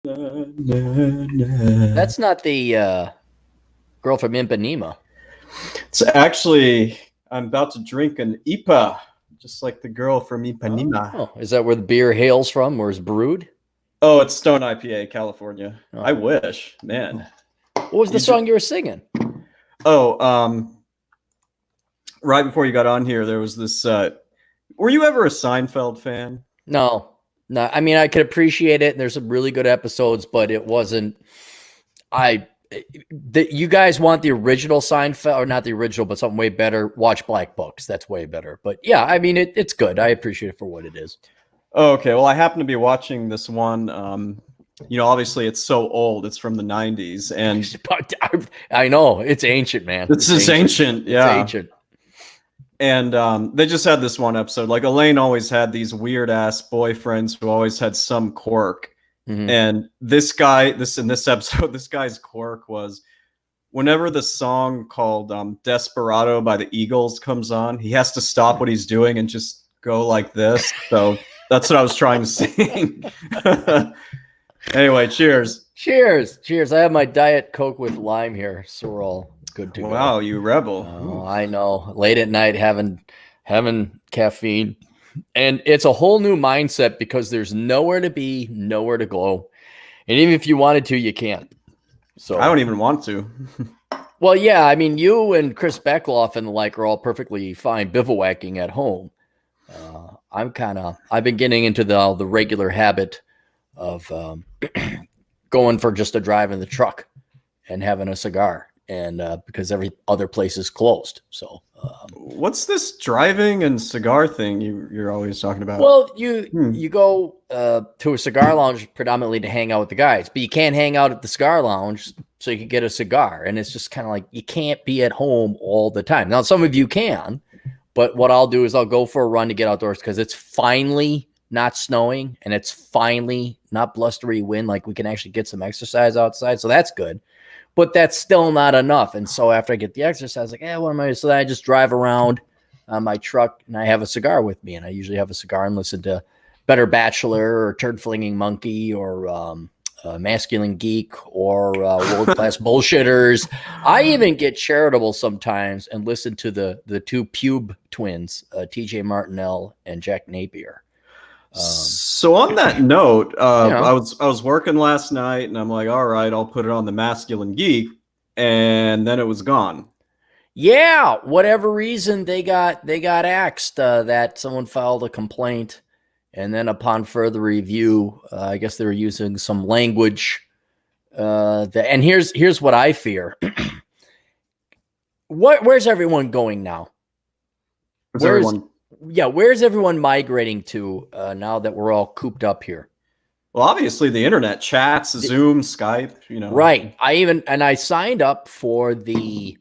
That's not the girl from Impanema. It's actually, I'm about to drink an IPA, just like the girl from Ipanema. Oh, is that where the beer hails from, or is brewed? Oh, it's Stone IPA, California. I Oh. wish, man. What was the song you were singing? Oh, right before you got on here, there was this. Were you ever a Seinfeld fan? No. I mean, I could appreciate it, and there's some really good episodes, but it wasn't. You guys want the original Seinfeld, or not the original, but something way better. Watch Black Books. That's way better. But yeah, I mean, it's good. I appreciate it for what it is. Oh, okay. Well, I happen to be watching this one. Obviously it's so old. It's from the 90s. And I know it's ancient, man. It's ancient. Yeah. It's ancient. And they just had this one episode. Like, Elaine always had these weird ass boyfriends who always had some quirk. Mm-hmm. And this episode, this guy's quirk was whenever the song called Desperado by the Eagles comes on, he has to stop what he's doing and just go like this. So that's what I was trying to sing. Anyway, cheers. Cheers. I have my Diet Coke with lime here, so we're all good to go. Wow, you rebel. Oh, I know. Late at night having caffeine. And it's a whole new mindset because there's nowhere to be, nowhere to go. And even if you wanted to, you can't. So I don't even want to. Well, yeah, I mean, you and Chris Beckloff and the like are all perfectly fine bivouacking at home. I've been getting into the regular habit of going for just a drive in the truck and having a cigar, and because every other place is closed. So what's this driving and cigar thing you're always talking about? Well, you go to a cigar lounge predominantly to hang out with the guys, but you can't hang out at the cigar lounge so you can get a cigar. And it's just kind of like, you can't be at home all the time. Now, some of you can, but what I'll do is I'll go for a run to get outdoors because it's finally not snowing and it's finally not blustery wind. Like, we can actually get some exercise outside. So that's good. But that's still not enough. And so after I get the exercise, like, what am I? So I just drive around on my truck and I have a cigar with me. And I usually have a cigar and listen to Better Bachelor or Turd Flinging Monkey or Masculine Geek or World Class Bullshitters. I even get charitable sometimes and listen to the two Pube twins, TJ Martinell and Jack Napier. So on that note, I was working last night and I'm like, all right, I'll put it on the Masculine Geek, and then it was gone. Yeah, whatever reason they got axed. That someone filed a complaint, and then upon further review, I guess they were using some language. And here's what I fear. Where's everyone going now? Where's everyone migrating to now that we're all cooped up here? Well, obviously the internet, chats, Zoom, Skype, Right. I signed up for the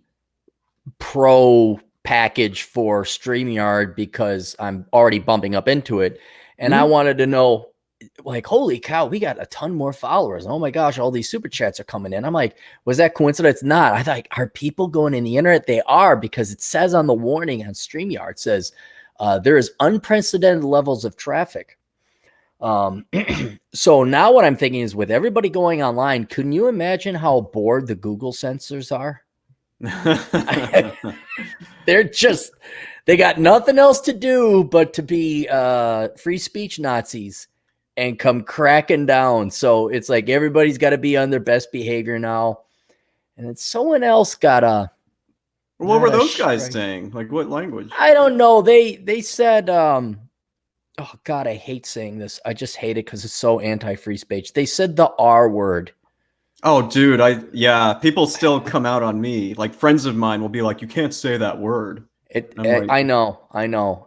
pro package for StreamYard because I'm already bumping up into it. And I wanted to know, like, holy cow, we got a ton more followers. Oh my gosh, all these super chats are coming in. I'm like, was that coincidence? Not. I thought, are people going in the internet? They are, because it says on the warning on StreamYard, it says, there is unprecedented levels of traffic. So now what I'm thinking is, with everybody going online, can you imagine how bored the Google censors are? They got nothing else to do but to be free speech Nazis and come cracking down. So it's like everybody's got to be on their best behavior now. And then someone else got a... What were those guys saying? Like, what language? I don't know. They said, oh God, I hate saying this. I just hate it because it's so anti-free speech. They said the R word. Oh, dude, people still come out on me. Like, friends of mine will be like, you can't say that word. I know.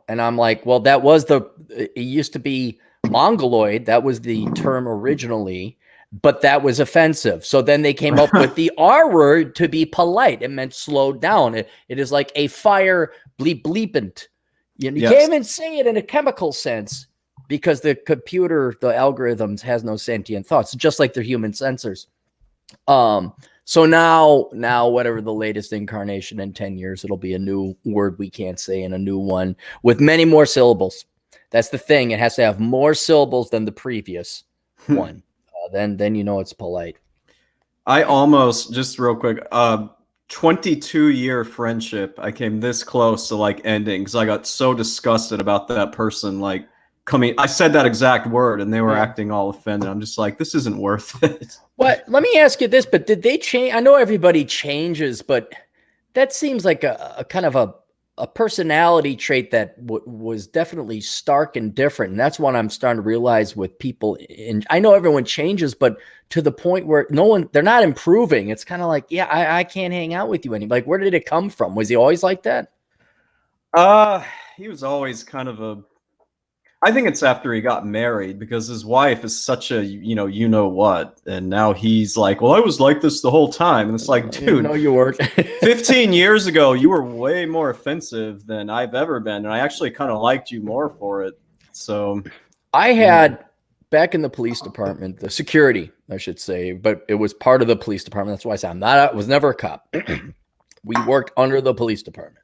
And I'm like, well, it used to be Mongoloid. That was the term originally, but that was offensive. So then they came up with the R word to be polite. It meant slow down. It is like a fire bleepant. You can't even say it in a chemical sense because the computer, the algorithms, has no sentient thoughts, just like their human sensors. So now whatever the latest incarnation in 10 years, it'll be a new word we can't say and a new one with many more syllables. That's the thing. It has to have more syllables than the previous one. then you know it's polite. I almost, just real quick, 22-year friendship, I came this close to like ending because I got so disgusted about that person like coming. I said that exact word and they were acting all offended. I'm just like, this isn't worth it. What? Let me ask you this, but did they change? I know everybody changes, but that seems like a kind of a personality trait that was definitely stark and different. And that's what I'm starting to realize with people. And I know everyone changes, but to the point where they're not improving. It's kind of like, yeah, I can't hang out with you anymore. Like, where did it come from? Was he always like that? He was always kind of I think it's after he got married because his wife is such a, you know what, and now he's like, well, I was like this the whole time. And it's like, dude, no, you weren't. 15 years ago, you were way more offensive than I've ever been. And I actually kind of liked you more for it. So I had back in the police department, the security, I should say, but it was part of the police department. That's why I said I was never a cop. We worked under the police department.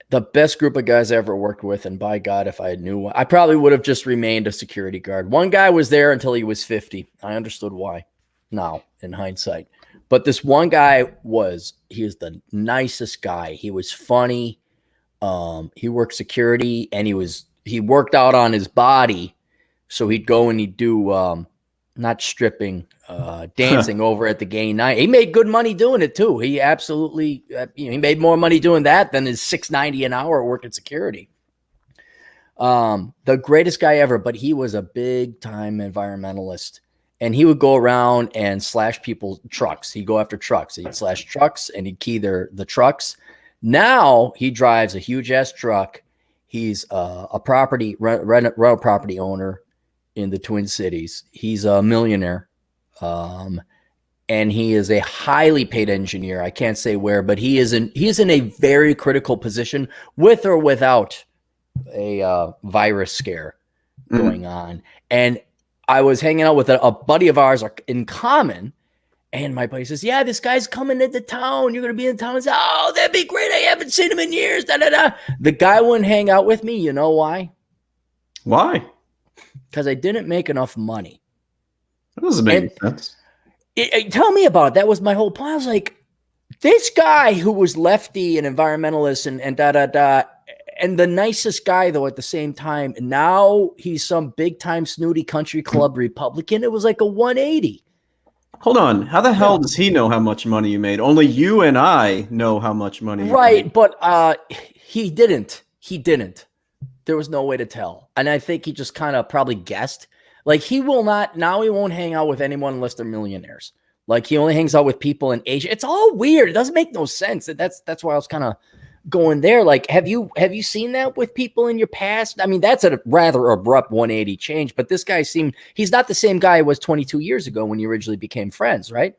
The best group of guys I ever worked with, and by God, if I knew one, I probably would have just remained a security guard. One guy was there until he was 50. I understood why now, in hindsight. But this one guy he is the nicest guy. He was funny. He worked security, and he worked out on his body. So he'd go and he'd do not stripping, dancing over at the gay night. He made good money doing it too. He absolutely, he made more money doing that than his $6.90 an hour working security. The greatest guy ever, but he was a big time environmentalist, and he would go around and slash people's trucks. He'd go after trucks. He'd slash trucks and he'd key the trucks. Now he drives a huge ass truck. He's a rental property owner in the Twin Cities. He's a millionaire. And he is a highly paid engineer. I can't say where, but he is in a very critical position with or without a virus scare going on. And I was hanging out with a buddy of ours in common, and my buddy says, yeah, this guy's coming into town. You're going to be in town. I said, oh, that'd be great. I haven't seen him in years. Da, da, da. The guy wouldn't hang out with me. You know why? Why? Because I didn't make enough money. That doesn't make sense. Tell me about it. That was my whole point. I was like, this guy who was lefty and environmentalist and da, da, da, and the nicest guy, though, at the same time, now he's some big-time snooty country club Republican. It was like a 180. Hold on. How the hell does he know how much money you made? Only you and I know how much money you made. But he didn't. He didn't. There was no way to tell. And I think he just kind of probably guessed. Like, he won't hang out with anyone unless they're millionaires. Like, he only hangs out with people in Asia. It's all weird. It doesn't make no sense. That's why I was kind of going there. Like, have you seen that with people in your past? I mean, that's a rather abrupt 180 change, but this guy he's not the same guy he was 22 years ago when you originally became friends, right?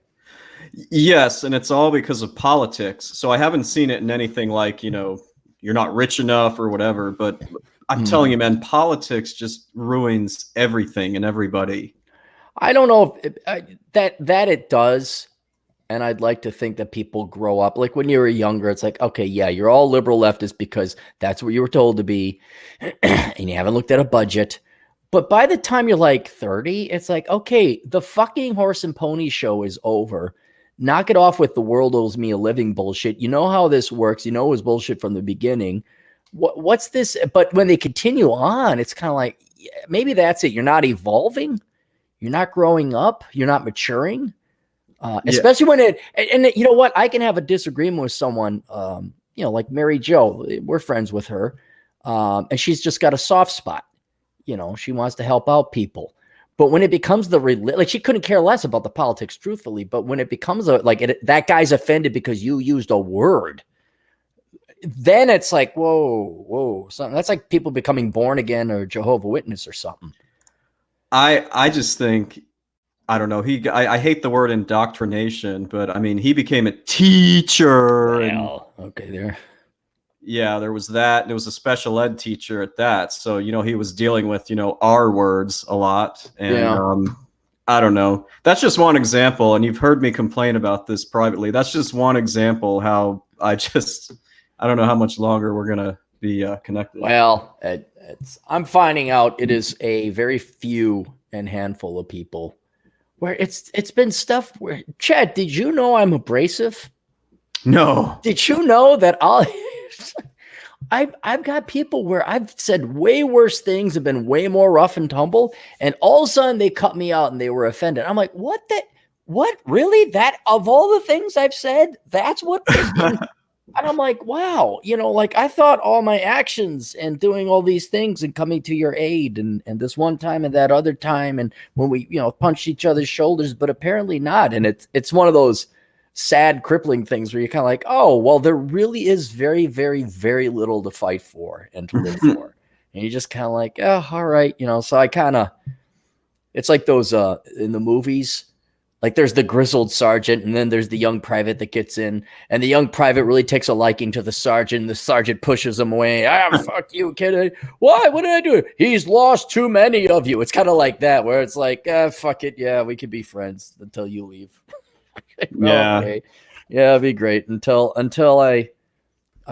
Yes, and it's all because of politics. So I haven't seen it in anything like, you're not rich enough or whatever, but I'm telling you, man, politics just ruins everything and everybody. I don't know if that it does. And I'd like to think that people grow up. Like when you were younger, it's like, okay, yeah, you're all liberal leftists because that's what you were told to be. And you haven't looked at a budget. But by the time you're like 30, it's like, okay, the fucking horse and pony show is over. Knock it off with the world owes me a living bullshit. You know how this works. You know it was bullshit from the beginning. What's this? But when they continue on, it's kind of like, yeah, maybe that's it. You're not evolving. You're not growing up. You're not maturing. Especially when and you know what? I can have a disagreement with someone, like Mary Jo. We're friends with her. And she's just got a soft spot. She wants to help out people. But when it becomes like she couldn't care less about the politics, truthfully. But when it becomes that guy's offended because you used a word, then it's like, whoa. Something that's like people becoming born again or Jehovah's Witness or something. I just think, I don't know. I hate the word indoctrination, but I mean, he became a teacher. Well, okay, there. Yeah, there was that. There was a special ed teacher at that. So, he was dealing with, R words a lot. And I don't know. That's just one example. And you've heard me complain about this privately. That's just one example how I don't know how much longer we're going to be connected. Well, I'm finding out it is a very few and handful of people where it's been stuff where, Chad, did you know I'm abrasive? No. Did you know that I've got people where I've said way worse things, have been way more rough and tumble, and all of a sudden they cut me out and they were offended. I'm like, what really? That of all the things I've said, that's what and I'm like, wow, like I thought all my actions and doing all these things and coming to your aid and this one time and that other time and when we, punched each other's shoulders, but apparently not. And it's one of those sad, crippling things where you're kind of like, oh, well, there really is very, very, very little to fight for and to live for. And you're just kind of like, oh, all right. So I kind of, it's like those in the movies, like there's the grizzled sergeant and then there's the young private that gets in and the young private really takes a liking to the sergeant. The sergeant pushes him away. Fuck you, kid. Why? What did I do? He's lost too many of you. It's kind of like that where it's like, fuck it. Yeah, we could be friends until you leave. Yeah. Okay. Yeah, it'd be great until I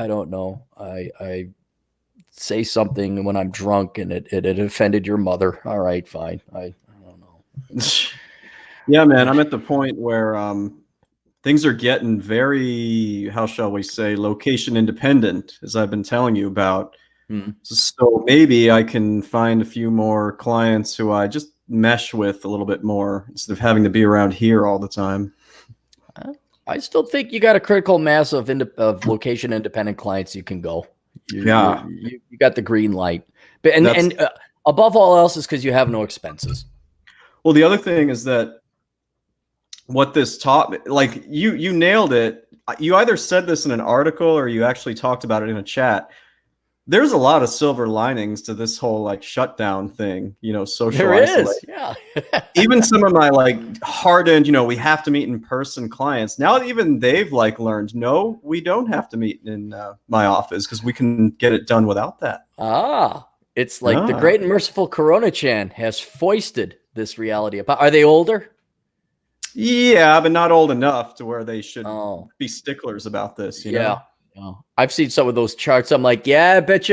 don't know. I say something when I'm drunk and it offended your mother. All right, fine. I don't know. Yeah, man, I'm at the point where things are getting very, how shall we say, location independent, as I've been telling you about. So maybe I can find a few more clients who I just mesh with a little bit more instead of having to be around here all the time. I still think you got a critical mass of location independent clients you can go. You got the green light. But and above all else is because you have no expenses. Well, the other thing is that what this taught, like you nailed it. You either said this in an article or you actually talked about it in a chat. There's a lot of silver linings to this whole like shutdown thing, social isolation. Yeah. Even some of my like hardened, we have to meet in person clients. Now even they've like learned, no, we don't have to meet in my office because we can get it done without that. It's like the great and merciful Corona-chan has foisted this reality. Are they older? Yeah, but not old enough to where they should be sticklers about this. You know? I've seen some of those charts. I'm like, yeah, I bet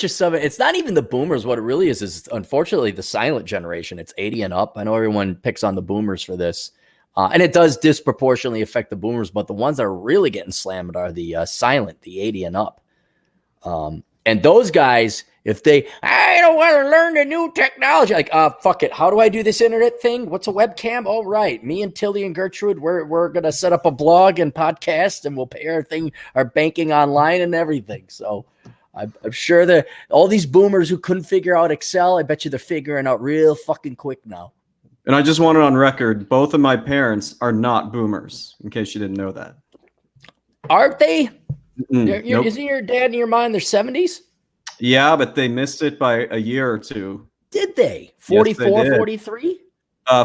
you some. It's not even the boomers. What it really is unfortunately the silent generation. It's 80 and up. I know everyone picks on the boomers for this, and it does disproportionately affect the boomers. But the ones that are really getting slammed are the silent, the 80 and up. And those guys, if I don't want to learn the new technology, like, fuck it. How do I do this internet thing? What's a webcam? All right. Me and Tilly and Gertrude, we're going to set up a blog and podcast and we'll pay our banking online and everything. So I'm sure that all these boomers who couldn't figure out Excel, I bet you they're figuring out real fucking quick now. And I just want it on record. Both of my parents are not boomers, in case you didn't know that. Aren't they? Nope. Isn't your dad and your mom in their 70s? Yeah, but they missed it by a year or two. Did they? 44, 43?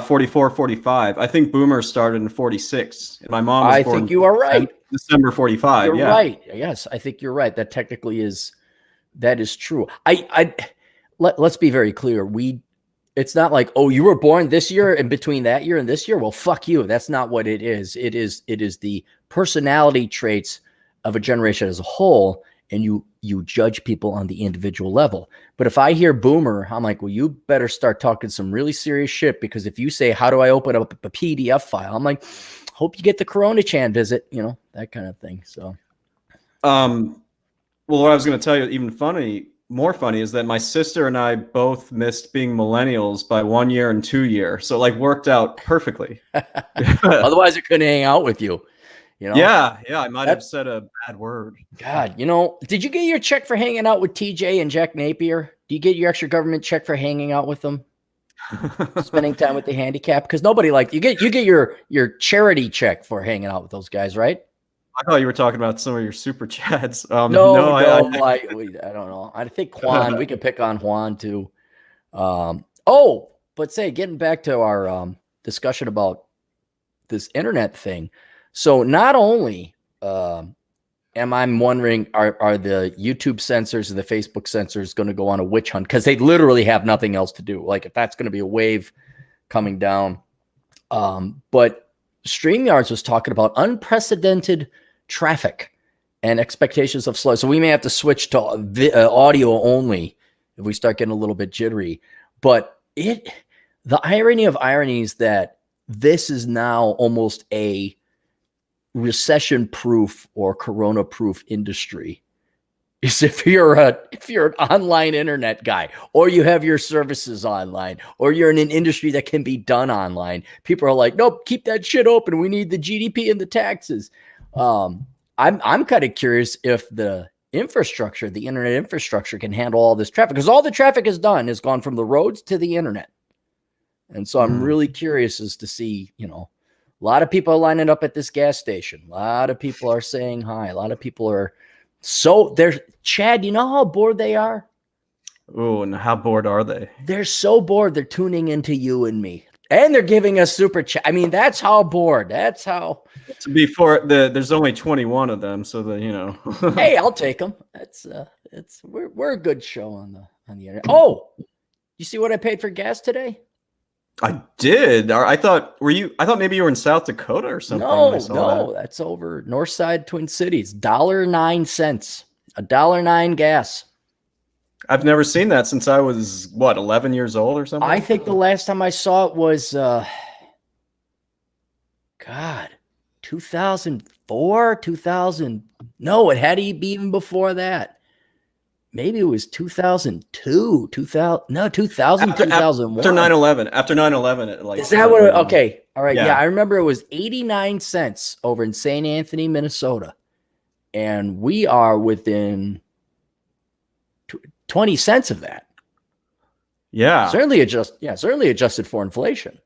44, 45. I think boomers started in 46. And my mom was born think you are right. December 45. You're right. Yes, I think you're right. That technically is true. Let's be very clear. It's not like, oh, you were born this year and between that year and this year. Well, fuck you. That's not what it is. It is the personality traits of a generation as a whole, and you judge people on the individual level. But if I hear boomer, I'm like, well, you better start talking some really serious shit, because if you say, how do I open up a PDF file? I'm like, hope you get the Corona-chan visit, that kind of thing. So, well, what I was going to tell you, more funny is that my sister and I both missed being millennials by 1 year and 2 years. So like worked out perfectly. Otherwise it couldn't hang out with you. Yeah, I might have said a bad word. God, did you get your check for hanging out with TJ and Jack Napier? Do you get your extra government check for hanging out with them? Spending time with the handicap? Because nobody you get your charity check for hanging out with those guys, right? I thought you were talking about some of your super chats. I don't know. I think Juan, we can pick on Juan too. But getting back to our discussion about this internet thing. So not only am I wondering, are the YouTube censors and the Facebook censors going to go on a witch hunt? Because they literally have nothing else to do. Like if that's going to be a wave coming down. But StreamYards was talking about unprecedented traffic and expectations of slow. So we may have to switch to audio only if we start getting a little bit jittery. But the irony of ironies that this is now almost a recession-proof or corona-proof industry. Is if you're an online internet guy, or you have your services online, or you're in an industry that can be done online, people are like, nope, keep that shit open. We need the GDP and the taxes. I'm kind of curious if the infrastructure, the internet infrastructure, can handle all this traffic, because all the traffic has gone from the roads to the internet. And so I'm really curious as to see, a lot of people are lining up at this gas station. A lot of people are saying hi. A lot of people are. So there's Chad, you know how bored they are? Oh, and how bored are they? They're so bored. They're tuning into you and me. And they're giving us super chat. I mean, that's how bored. That's how. Before there's only 21 of them, so Hey, I'll take them. We're a good show on the internet. Oh, you see what I paid for gas today? I did. I thought maybe you were in South Dakota or something. No, that's over north side Twin Cities. $1.09. $1.09 gas. I've never seen that since I was 11 years old or something. I think the last time I saw it was 2004, 2000. No, it had to be even before that. Maybe it was 2002, 2000. No, 2000, 2001. After 9/11. After 9/11, it like. Is that what? Okay, all right. Yeah, I remember it was 89 cents over in St. Anthony, Minnesota, and we are within 20 cents of that. Yeah, certainly adjusted for inflation.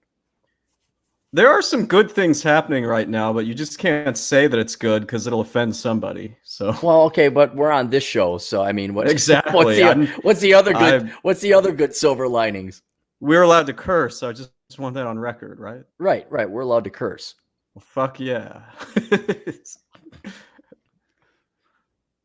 There are some good things happening right now, but you just can't say that it's good because it'll offend somebody. So well, okay, but we're on this show, so I mean, exactly? What's the other good? What's the other good silver linings? We're allowed to curse, so I just want that on record, right? Right. We're allowed to curse. Well, fuck yeah.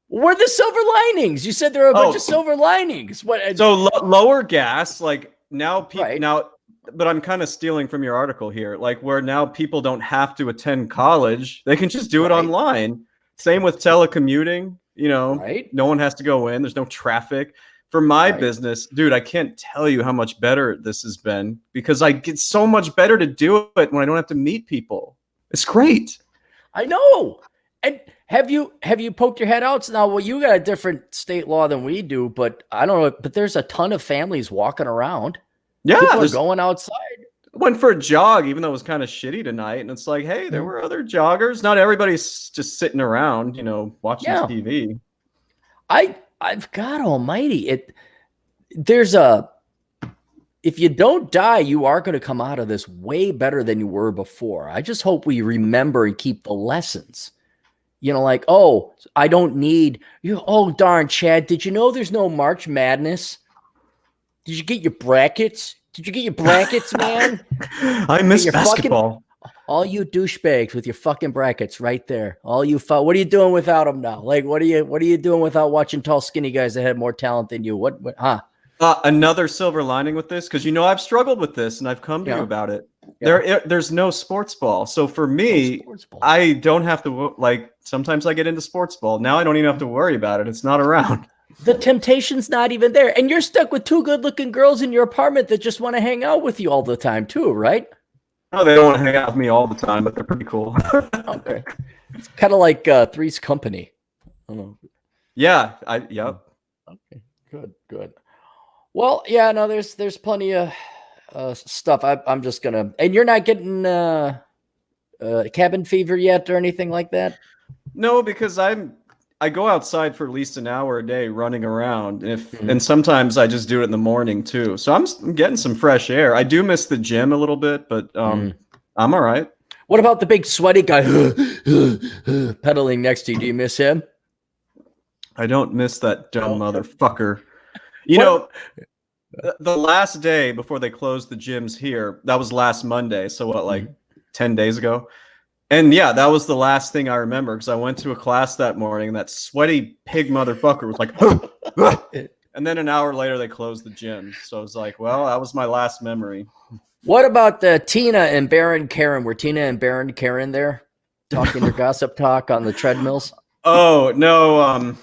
Where are the silver linings? You said there are a bunch of silver linings. What? So lower gas, like now people now. But I'm kind of stealing from your article here, like where now people don't have to attend college. They can just do it online. Same with telecommuting, no one has to go in. There's no traffic. For my business, dude, I can't tell you how much better this has been because I get so much better to do it when I don't have to meet people. It's great. I know. And have you poked your head out? Now, well, you got a different state law than we do, but I don't know. But there's a ton of families walking around. Yeah, people are going outside. I went for a jog, even though it was kind of shitty tonight. And it's like, hey, there were other joggers. Not everybody's just sitting around, watching TV. I've God almighty. If you don't die, you are going to come out of this way better than you were before. I just hope we remember and keep the lessons. Like, I don't need you. Oh, darn, Chad, did you know there's no March Madness? Did you get your brackets? Man? I miss basketball. All you douchebags with your fucking brackets right there. All you what are you doing without them now? Like, what are you doing without watching tall, skinny guys that had more talent than you? What Another silver lining with this, because I've struggled with this and I've come to you about it. Yeah. There's no sports ball. So for me, I don't have to, sometimes I get into sports ball. Now I don't even have to worry about it. It's not around. The temptation's not even there. And you're stuck with two good-looking girls in your apartment that just want to hang out with you all the time too, right? No, they don't want to hang out with me all the time, but they're pretty cool. Okay. It's kind of like Three's Company. I don't know. Yeah. Yep. Okay. Good. Well, yeah, no, there's plenty of stuff. I'm just going to... And you're not getting cabin fever yet or anything like that? No, because I go outside for at least an hour a day running around. And sometimes I just do it in the morning too. So I'm getting some fresh air. I do miss the gym a little bit, but I'm all right. What about the big sweaty guy pedaling next to you? Do you miss him? I don't miss that dumb motherfucker. The last day before they closed the gyms here, that was last Monday. So 10 days ago? And yeah, that was the last thing I remember because I went to a class that morning and that sweaty pig motherfucker was like, and then an hour later they closed the gym. So I was like, well, that was my last memory. What about Tina and Baron Karen? Were Tina and Baron Karen there talking their gossip talk on the treadmills? Oh, no.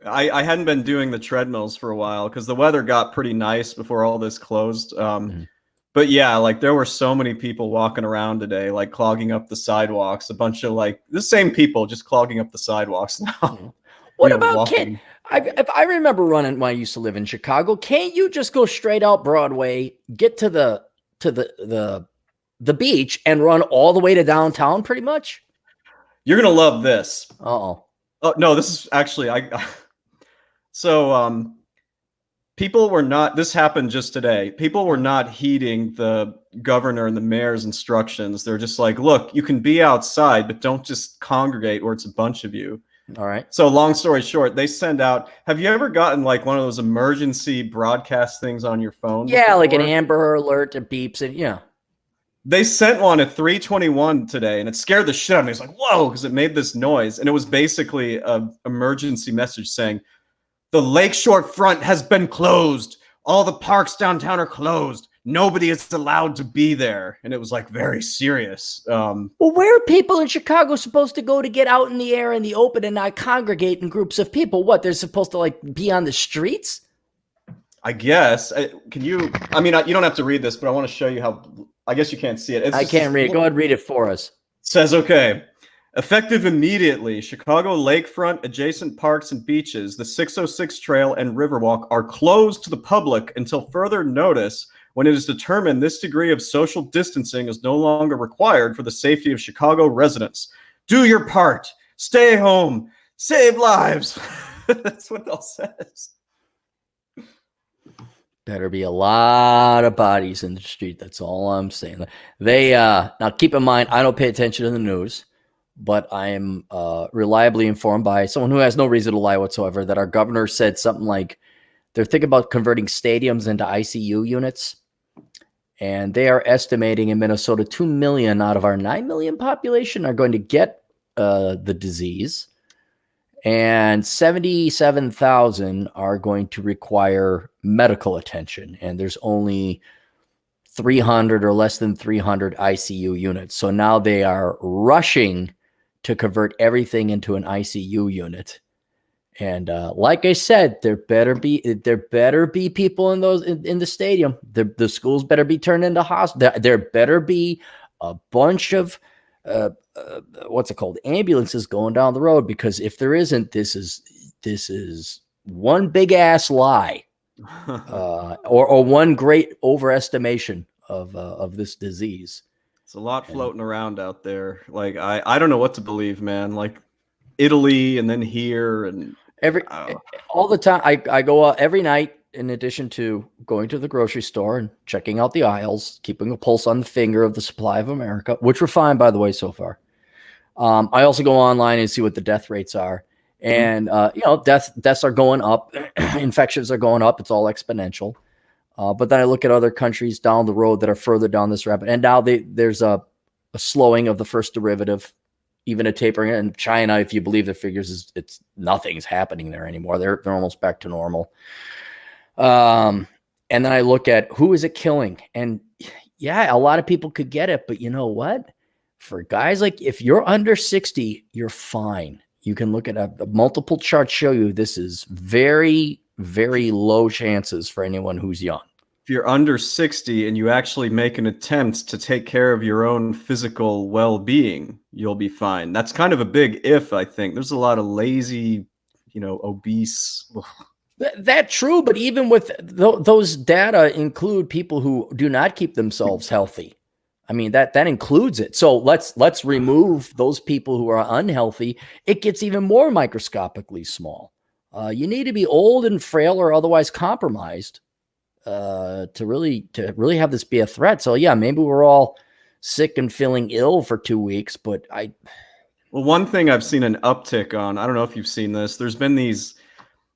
I hadn't been doing the treadmills for a while because the weather got pretty nice before all this closed. But yeah, like there were so many people walking around today, like clogging up the sidewalks. A bunch of like the same people just clogging up the sidewalks now. What about walking. if I remember running when I used to live in Chicago, can't you just go straight out Broadway, get to the beach, and run all the way to downtown? Pretty much. You're gonna love this. Oh no, this is actually So people were not. This happened just today. People were not heeding the governor and the mayor's instructions. They're just like, look, you can be outside, but don't just congregate where it's a bunch of you. All right. So long story short, they send out. Have you ever gotten like one of those emergency broadcast things on your phone? Yeah, before? like an Amber Alert that beeps it. Yeah. They sent one at 3:21 today, and it scared the shit out of me. It's like, whoa, because it made this noise, and it was basically an emergency message saying, "The Lakeshore front has been closed. All the parks downtown are closed. Nobody is allowed to be there." And it was like very serious. Well, where are people in Chicago supposed to go to get out in the air in the open and not congregate in groups of people? What, they're supposed to like be on the streets? I guess. Can you? I mean, you don't have to read this, but I want to show you how. I guess you can't see it. I can't read it. Go ahead, read it for us. It says, okay. Effective immediately, Chicago lakefront, adjacent parks and beaches, the 606 Trail and Riverwalk are closed to the public until further notice when it is determined this degree of social distancing is no longer required for the safety of Chicago residents. Do your part. Stay home. Save lives. That's what it says. Better be a lot of bodies in the street. That's all I'm saying. They now keep in mind, I don't pay attention to the news, but I am reliably informed by someone who has no reason to lie whatsoever that our governor said something like they're thinking about converting stadiums into ICU units. And they are estimating in Minnesota 2 million out of our 9 million population are going to get the disease. And 77,000 are going to require medical attention. And there's only 300 or less than 300 ICU units. So now they are rushing to convert everything into an ICU unit. And like I said, there better be people in those in the stadium. The schools better be turned into hospitals. There better be a bunch of what's it called? Ambulances going down the road, because if there isn't, this is one big ass lie, or one great overestimation of this disease. It's a lot floating around out there. Like I don't know what to believe, man. Like Italy and then here and all the time. I go out every night. In addition to going to the grocery store and checking out the aisles, keeping a pulse on the finger of the supply of America, which we're fine, by the way, so far. I also go online and see what the death rates are. And, deaths are going up. Infections are going up. It's all exponential. But then I look at other countries down the road that are further down this rapid. And now there's a slowing of the first derivative, even a tapering. And China, if you believe the figures, it's nothing's happening there anymore. They're almost back to normal. And then I look at who is it killing, and yeah, a lot of people could get it, but you know what? For guys like, if you're under 60, you're fine. You can look at multiple charts show you this is very, very low chances for anyone who's young. If you're under 60 and you actually make an attempt to take care of your own physical well-being, you'll be fine. That's kind of a big if, I think. There's a lot of lazy, obese. That's true, but even with those data include people who do not keep themselves healthy. I mean, that includes it. So let's remove those people who are unhealthy. It gets even more microscopically small. You need to be old and frail or otherwise compromised to really have this be a threat. So yeah, maybe we're all sick and feeling ill for 2 weeks, but Well, one thing I've seen an uptick on, I don't know if you've seen this. There's been these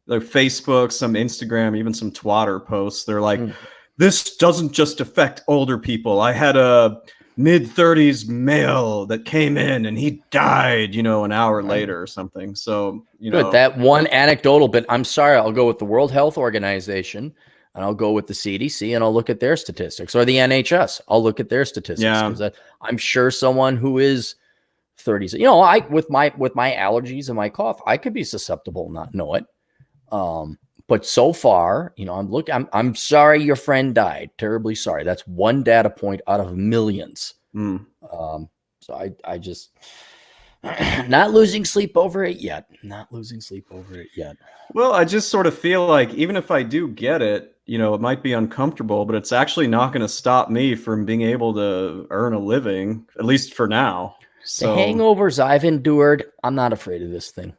like Facebook, some Instagram, even some Twitter posts. They're like, this doesn't just affect older people. I had a mid-30s male that came in and he died, an hour later or something. So, Good. That one anecdotal bit. I'm sorry. I'll go with the World Health Organization and I'll go with the CDC and I'll look at their statistics, or the NHS. I'll look at their statistics. Yeah. I'm sure someone who is 30s, with my allergies and my cough, I could be susceptible and not know it. But so far, I'm sorry your friend died. Terribly sorry. That's one data point out of millions. So I just not losing sleep over it yet. Not losing sleep over it yet. Well, I just sort of feel like even if I do get it, it might be uncomfortable, but it's actually not going to stop me from being able to earn a living, at least for now. The hangovers I've endured, I'm not afraid of this thing.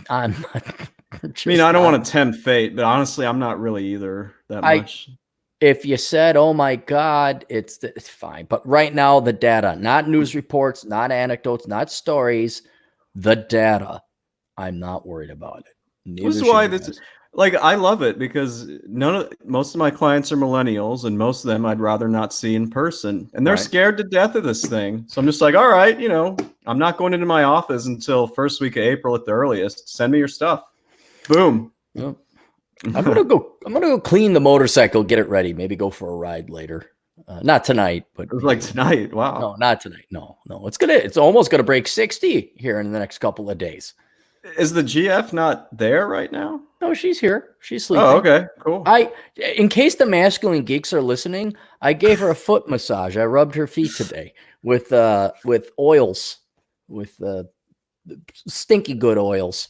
I'm not. I don't want to tempt fate, but honestly, I'm not really either that much. If you said, "Oh my God," it's fine. But right now, the data, not news reports, not anecdotes, not stories, the data, I'm not worried about it. This is why I love it, because most of my clients are millennials, and most of them I'd rather not see in person, and they're scared to death of this thing. So I'm just like, all right, I'm not going into my office until first week of April at the earliest. Send me your stuff. Boom. Yep. I'm gonna go clean the motorcycle, get it ready, maybe go for a ride later. Not tonight, but tonight. Wow. No, not tonight. No. It's almost gonna break 60 here in the next couple of days. Is the GF not there right now? No, she's here. She's sleeping. Oh, okay, cool. In case the masculine geeks are listening, I gave her a foot massage. I rubbed her feet today with oils, with stinky good oils.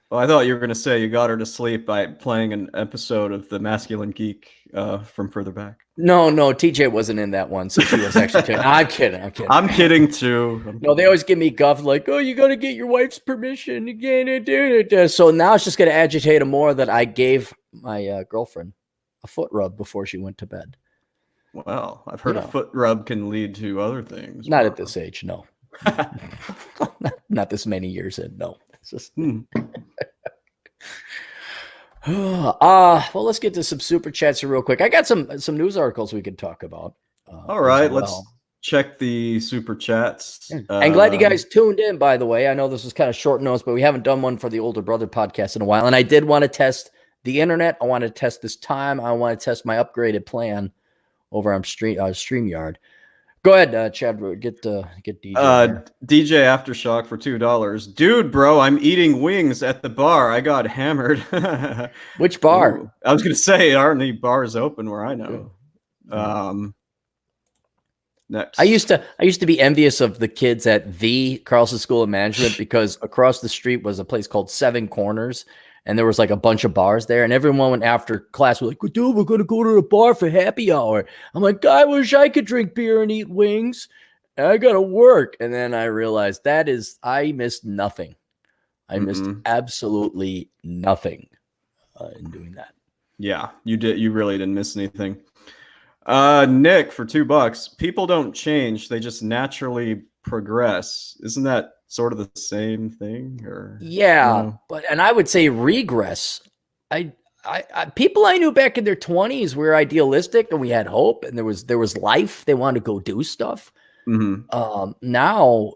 Well, I thought you were going to say you got her to sleep by playing an episode of The Masculine Geek from further back. No, TJ wasn't in that one, so she was actually kidding. I'm kidding. I'm kidding too. No, they always give me guff like, "Oh, you got to get your wife's permission. You can't do it." So now it's just going to agitate her more that I gave my girlfriend a foot rub before she went to bed. Well, I've heard a foot rub can lead to other things. Not at this age, no. not this many years in, no. It's just. Well, let's get to some super chats here real quick. I got some news articles we could talk about. All right, let's check the super chats. I'm glad you guys tuned in, by the way. I know this was kind of short notes, but we haven't done one for the Older Brother podcast in a while. And I did want to test the internet. I want to test this time. I want to test my upgraded plan over on StreamYard. Go ahead, Chad. Get DJ. DJ Aftershock for $2. Dude, bro, I'm eating wings at the bar. I got hammered. Which bar? Ooh, I was gonna say, aren't any bars open where I know? Next. I used to be envious of the kids at the Carlson School of Management because across the street was a place called Seven Corners. And there was like a bunch of bars there, and everyone went after class was like, "Dude, we're gonna go to the bar for happy hour." I'm like, "I wish I could drink beer and eat wings. I gotta work." And then I realized I missed nothing. I missed absolutely nothing in doing that. Yeah, you did. You really didn't miss anything. Nick for $2. People don't change; they just naturally progress. Isn't that sort of the same thing? Or and I would say regress. I people I knew back in their 20s were idealistic and we had hope and there was life. They wanted to go do stuff. Now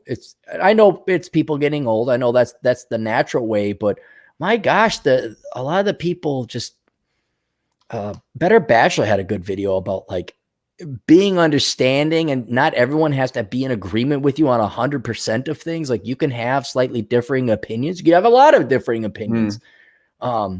I know it's people getting old. I know that's the natural way, but my gosh, a lot of the people just Better Bachelor had a good video about like being understanding, and not everyone has to be in agreement with you on 100% of things. Like you can have slightly differing opinions. You have a lot of differing opinions. I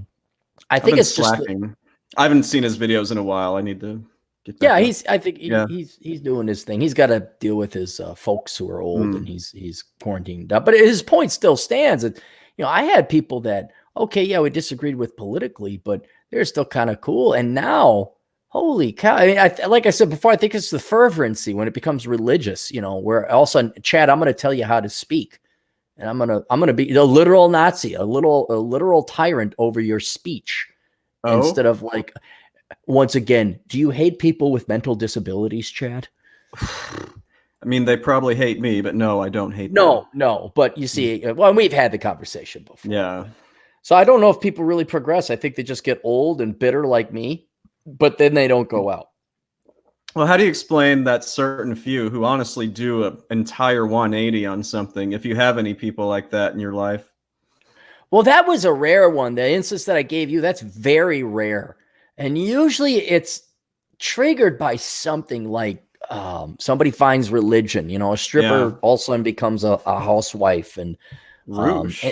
think it's slacking. Just I haven't seen his videos in a while. I need to get back he's doing his thing. He's got to deal with his folks who are old and he's quarantined up. But his point still stands. And I had people that we disagreed with politically, but they're still kind of cool. And now, holy cow. I mean, like I said before, I think it's the fervency when it becomes religious, where all of a sudden, Chad, I'm going to tell you how to speak. And I'm going to be a literal Nazi, a literal tyrant over your speech. Instead of like, once again, do you hate people with mental disabilities, Chad? I mean, they probably hate me, but no, I don't hate them. No. But you see, well, we've had the conversation before. Yeah. So I don't know if people really progress. I think they just get old and bitter like me, but then they don't go out. Well, how do you explain that certain few who honestly do an entire 180 on something, if you have any people like that in your life? Well, that was a rare one. The instance that I gave you, that's very rare. And usually it's triggered by something like somebody finds religion. A stripper all of a sudden becomes a housewife. And Rouge,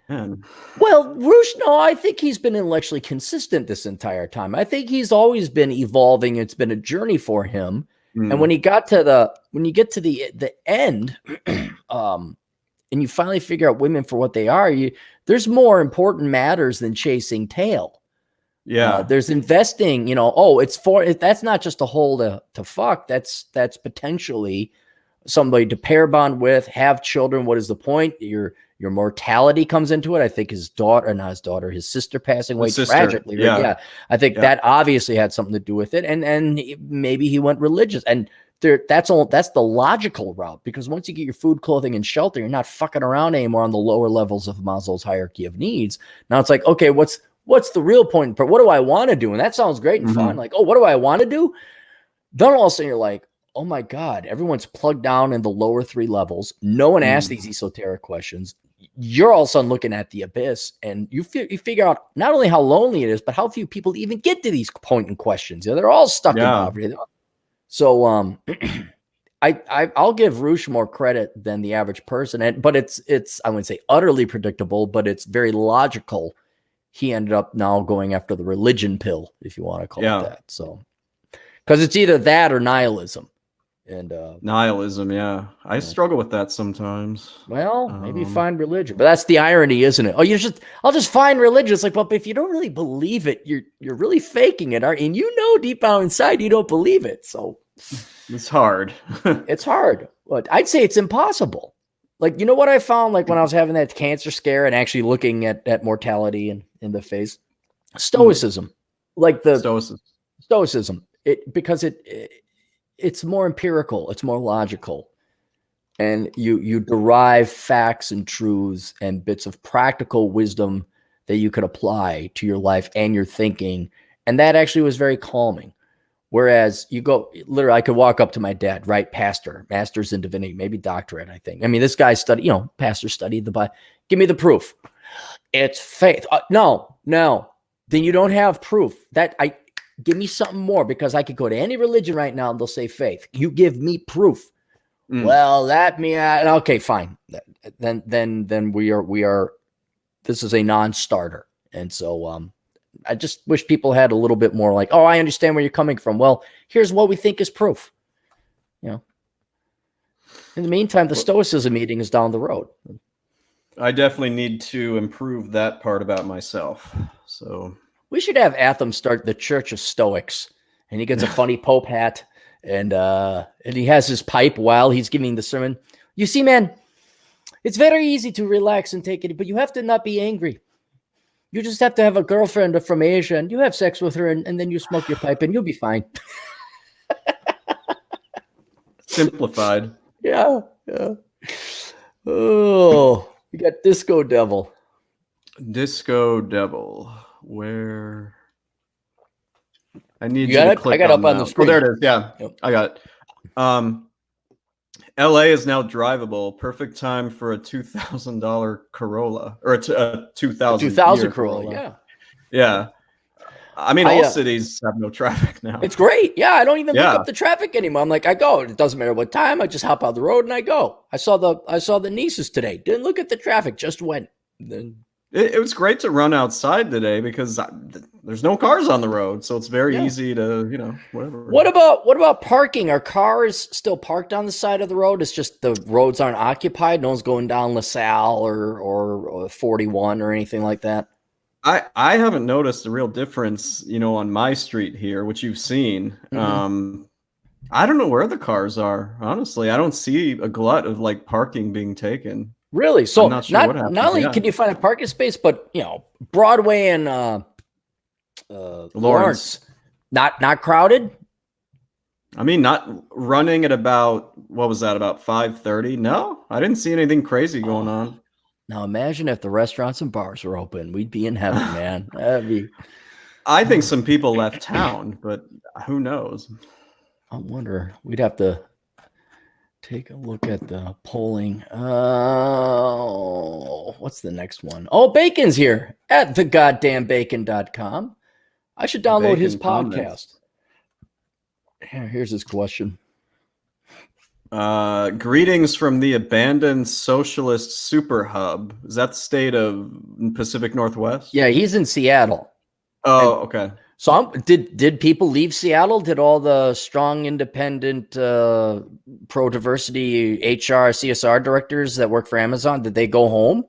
man. Well, Rouge, no, I think he's been intellectually consistent this entire time. I think he's always been evolving. It's been a journey for him. And when he got to when you get to the end, and you finally figure out women for what they are, there's more important matters than chasing tail. Yeah. There's investing, that's not just a hole to fuck. That's potentially somebody to pair bond with, have children. What is the point? Your mortality comes into it. I think his sister passing away tragically. Yeah. Right? Yeah. I think that obviously had something to do with it. And maybe he went religious, and that's the logical route, because once you get your food, clothing, and shelter, you're not fucking around anymore on the lower levels of Maslow's hierarchy of needs. Now it's like, okay, what's the real point? What do I want to do? And that sounds great and fun. Like, oh, what do I want to do? Then all of a sudden you're like, oh my God, everyone's plugged down in the lower 3 levels. No one asks these esoteric questions. You're all of a sudden looking at the abyss, and you figure out not only how lonely it is, but how few people even get to these pointing questions. They're all stuck in poverty. So I'll give Rouge more credit than the average person, but it's I wouldn't say utterly predictable, but it's very logical. He ended up now going after the religion pill, if you want to call it that. So, because it's either that or nihilism. And nihilism, I struggle with that sometimes. Well, maybe find religion, but that's the irony, isn't it? Oh, I'll just find religion. It's like, well, if you don't really believe it, you're really faking it, aren't you? And you know deep down inside you don't believe it. So it's hard. It's hard. But I'd say it's impossible. Like, you know what I found, like when I was having that cancer scare and actually looking at mortality in the face? Stoicism. Like the Stoicism. Because it's more empirical, it's more logical. And you derive facts and truths and bits of practical wisdom that you could apply to your life and your thinking. And that actually was very calming. Whereas you go, literally, I could walk up to my dad, right? Pastor, master's in divinity, maybe doctorate, I think. I mean, this guy studied, pastor studied the Bible. Give me the proof. It's faith. No. Then you don't have proof. Give me something more, because I could go to any religion right now and they'll say faith. You give me proof. Well, okay, fine. Then we are. This is a non-starter, and so I just wish people had a little bit more like, oh, I understand where you're coming from. Well, here's what we think is proof. In the meantime, the Stoicism meeting is down the road. I definitely need to improve that part about myself. So we should have Atham start the Church of Stoics, and he gets a funny Pope hat, and he has his pipe while he's giving the sermon. You see, man, it's very easy to relax and take it, but you have to not be angry. You just have to have a girlfriend from Asia, and you have sex with her, and then you smoke your pipe, and you'll be fine. Simplified. Yeah. Oh, you got Disco Devil. Disco Devil. Where? I need you to click. I got up on the screen. Oh, there it is. Yeah, yep. I got it. LA is now drivable. Perfect time for a $2,000 Corolla, or a 2000 Corolla. Yeah. I mean, all cities have no traffic now. It's great. Yeah, I don't even look up the traffic anymore. I'm like, I go. It doesn't matter what time. I just hop out the road and I go. I saw the nieces today. Didn't look at the traffic. Just went. Then it was great to run outside today because there's no cars on the road, so it's very easy to, whatever. What about parking? Are cars still parked on the side of the road? It's just the roads aren't occupied. No one's going down LaSalle or 41 or anything like that. I haven't noticed a real difference, on my street here, which you've seen. Mm-hmm. I don't know where the cars are. Honestly, I don't see a glut of parking being taken. Really? So I'm not sure what happened. Not only can you find a parking space, but Broadway and Lawrence not crowded. I mean, not running at about, what was that, about 5:30? No, I didn't see anything crazy going on. Now imagine if the restaurants and bars were open. We'd be in heaven, man. I think some people left town, but who knows? I wonder. We'd have to take a look at the polling. What's the next one? Oh, Bacon's here at thegoddamnbacon.com. I should download his podcast. Here's his question. Greetings from the abandoned socialist super hub. Is that the state of Pacific Northwest? Yeah, he's in Seattle. Oh, okay. So did people leave Seattle? Did all the strong, independent, pro-diversity HR, CSR directors that work for Amazon, did they go home?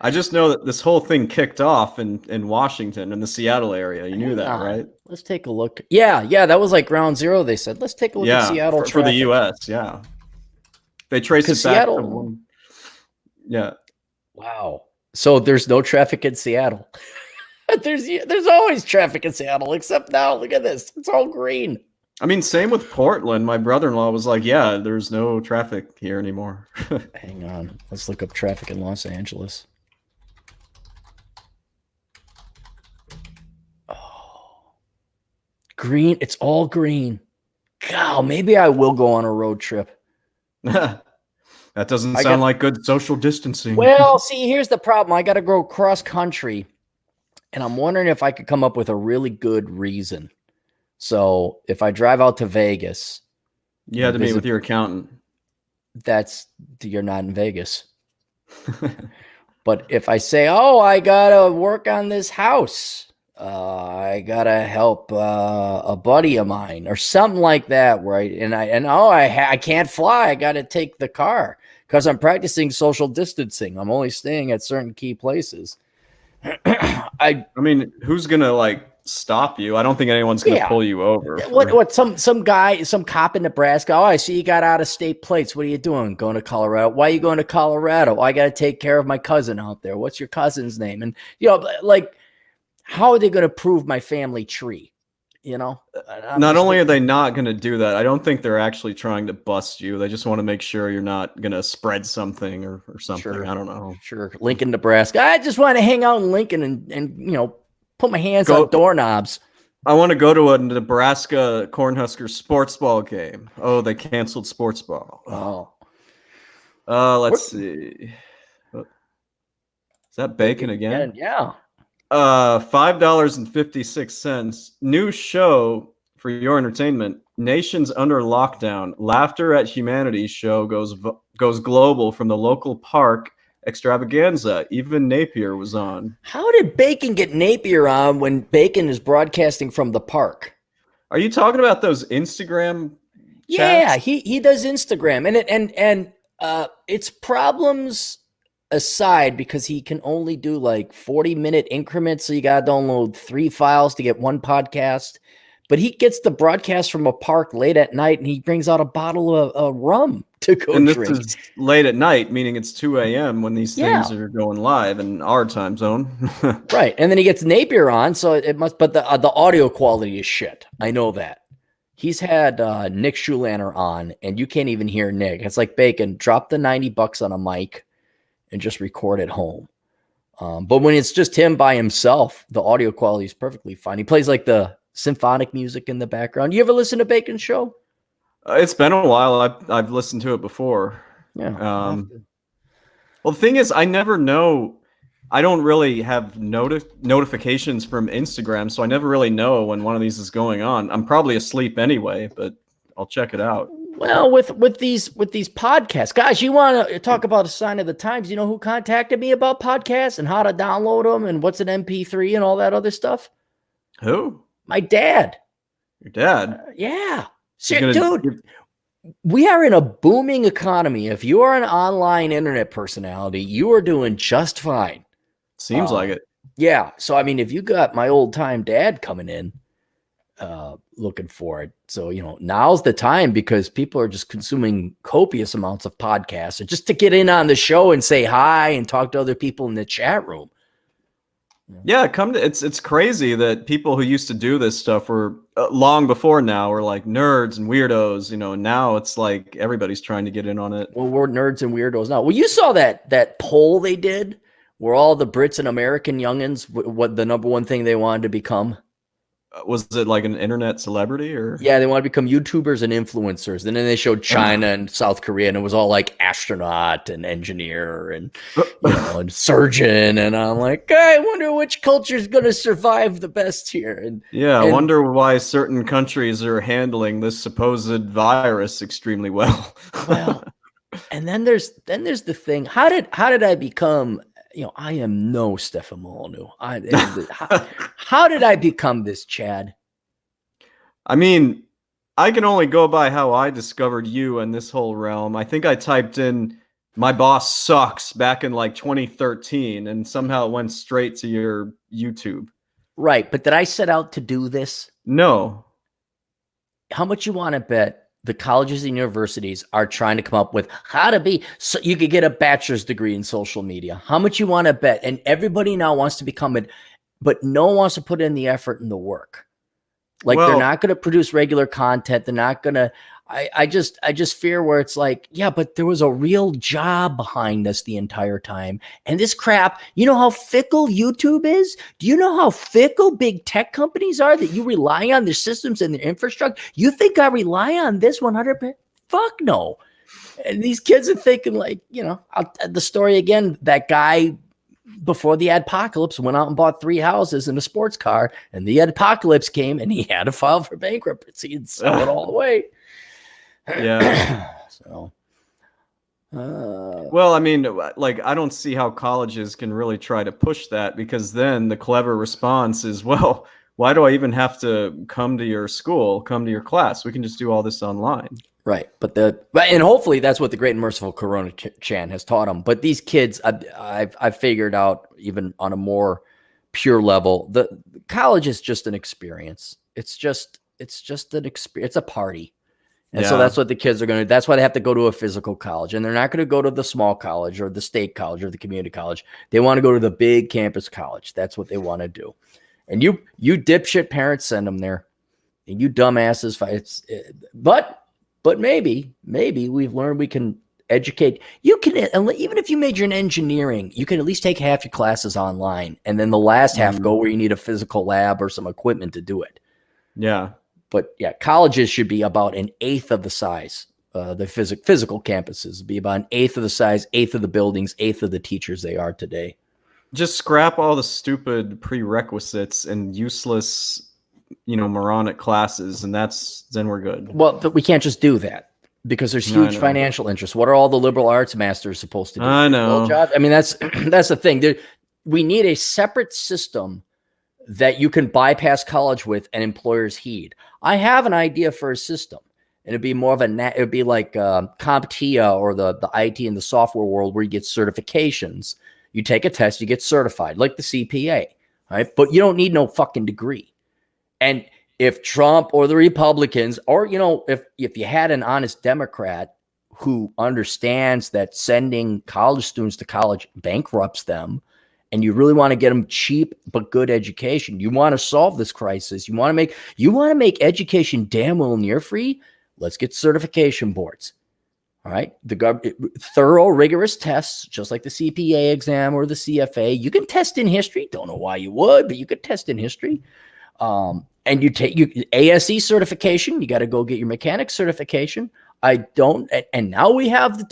I just know that this whole thing kicked off in Washington, in the Seattle area. You knew that, right? Let's take a look. Yeah, that was like ground zero, they said. Let's take a look at Seattle for the U.S., yeah. They traced it back to one. Yeah. Wow. So there's no traffic in Seattle. There's always traffic in Seattle, except now, look at this. It's all green. I mean, same with Portland. My brother-in-law was like, yeah, there's no traffic here anymore. Hang on. Let's look up traffic in Los Angeles. Oh. Green. It's all green. God, maybe I will go on a road trip. That doesn't sound like good social distancing. Well, see, here's the problem. I got to go cross country, and I'm wondering if I could come up with a really good reason. So if I drive out to Vegas, you had to meet with your accountant. You're not in Vegas. But if I say, oh, I gotta work on this house, I gotta help a buddy of mine or something like that, right? I can't fly. I gotta take the car because I'm practicing social distancing. I'm only staying at certain key places. I mean, who's gonna stop you? I don't think anyone's gonna pull you over. What some guy, some cop in Nebraska? Oh, I see you got out of state plates. What are you doing? Going to Colorado? Why are you going to Colorado? Oh, I got to take care of my cousin out there. What's your cousin's name? And how are they going to prove my family tree? Not only are they not going to do that, I don't think they're actually trying to bust you. They just want to make sure you're not going to spread something or something. Sure. I don't know. Sure. Lincoln, Nebraska. I just want to hang out in Lincoln and put my hands on doorknobs. I want to go to a Nebraska Cornhuskers sports ball game. Oh, they canceled sports ball. Let's see. Is that bacon again? Yeah. $5.56. New show for your entertainment. Nations under lockdown. Laughter at Humanity show goes global from the local park extravaganza. Even Napier was on. How did Bacon get Napier on when Bacon is broadcasting from the park? Are you talking about those Instagram chats? Yeah, he does Instagram, and it's problems aside because he can only do 40-minute increments, so you got to download 3 files to get one podcast. But he gets the broadcast from a park late at night, and he brings out a bottle of rum to go drink. And this is late at night, meaning it's 2 a.m. when these things are going live in our time zone. Right, and then he gets Napier on, so it must. But the audio quality is shit. I know that. He's had Nick Schulaner on, and you can't even hear Nick. It's like Bacon. Drop the $90 on a mic and just record at home. But when it's just him by himself, the audio quality is perfectly fine. He plays the symphonic music in the background. You ever listen to Bacon's show? It's been a while. I've listened to it before. Yeah. Well, the thing is, I never know. I don't really have notifications from Instagram, so I never really know when one of these is going on. I'm probably asleep anyway, but I'll check it out. Well, with these podcasts, guys, you want to talk about a sign of the times? You know who contacted me about podcasts and how to download them and what's an MP3 and all that other stuff? Who? My dad. Your dad? Yeah. Dude, we are in a booming economy. If you are an online internet personality, you are doing just fine. Seems like it. Yeah. So, I mean, if you got my old time dad coming in, looking for it. So, now's the time because people are just consuming copious amounts of podcasts and just to get in on the show and say hi and talk to other people in the chat room. Yeah, it's crazy that people who used to do this stuff were long before now were like nerds and weirdos, and now it's like everybody's trying to get in on it. Well, we're nerds and weirdos now. Well, you saw that poll they did where all the Brits and American youngins, what the number one thing they wanted to become? Was it like an internet celebrity or? Yeah, they want to become YouTubers and influencers. And then they showed China and South Korea, and it was all like astronaut and engineer and, and surgeon. And I'm like, I wonder which culture is going to survive the best here. And yeah, I wonder why certain countries are handling this supposed virus extremely well. Well, and then there's the thing. How did I become? I am no Stefan Molyneux. How did I become this, Chad? I mean, I can only go by how I discovered you and this whole realm. I think I typed in "my boss sucks" back in like 2013, and somehow it went straight to your YouTube. Right, but did I set out to do this? No. How much you want to bet the colleges and universities are trying to come up with how to be so you could get a bachelor's degree in social media? How much you want to bet? And everybody now wants to become it, but no one wants to put in the effort and the work. Like, they're not going to produce regular content. They're not going to. I just fear where it's like, yeah, but there was a real job behind us the entire time. And this crap, you know how fickle YouTube is? Do you know how fickle big tech companies are, that you rely on their systems and their infrastructure? You think I rely on this 100%? Fuck no. And these kids are thinking like, the story again, that guy before the adpocalypse went out and bought 3 houses and a sports car, and the adpocalypse came and he had to file for bankruptcy and sell it all away. Yeah. So, well, I mean, like, I don't see how colleges can really try to push that, because then the clever response is, well, why do I even have to come to your school, come to your class? We can just do all this online. Right. And hopefully that's what the great and merciful Corona Chan has taught them. But these kids, I've figured out, even on a more pure level, the college is just an experience. It's just an experience. It's a party. And so that's what the kids are going to do. That's why they have to go to a physical college. And they're not going to go to the small college or the state college or the community college. They want to go to the big campus college. That's what they want to do. And you dipshit parents send them there. And you dumbasses. But maybe we've learned we can educate. You can, even if you major in engineering, you can at least take half your classes online. And then the last half go where you need a physical lab or some equipment to do it. Yeah. But yeah, colleges should be about an eighth of the size. The physical campuses be about an eighth of the size, eighth of the buildings, eighth of the teachers they are today. Just scrap all the stupid prerequisites and useless, moronic classes, and then we're good. Well, we can't just do that, because there's huge financial interests. What are all the liberal arts masters supposed to do? I know. Job? I mean, that's the thing. We need a separate system that you can bypass college with and employers heed. I have an idea for a system, and it'd be more of it would be like CompTIA or the IT and the software world, where you get certifications. You take a test, you get certified, like the CPA, right? But you don't need no fucking degree. And if Trump or the Republicans, or, if you had an honest Democrat who understands that sending college students to college bankrupts them, and you really want to get them cheap but good education, you want to solve this crisis, you want to make education damn well near free, let's get certification boards. All right. Thorough, rigorous tests, just like the CPA exam or the CFA. You can test in history. Don't know why you would, but you could test in history. And you take ASE certification. You got to go get your mechanic certification. And now we have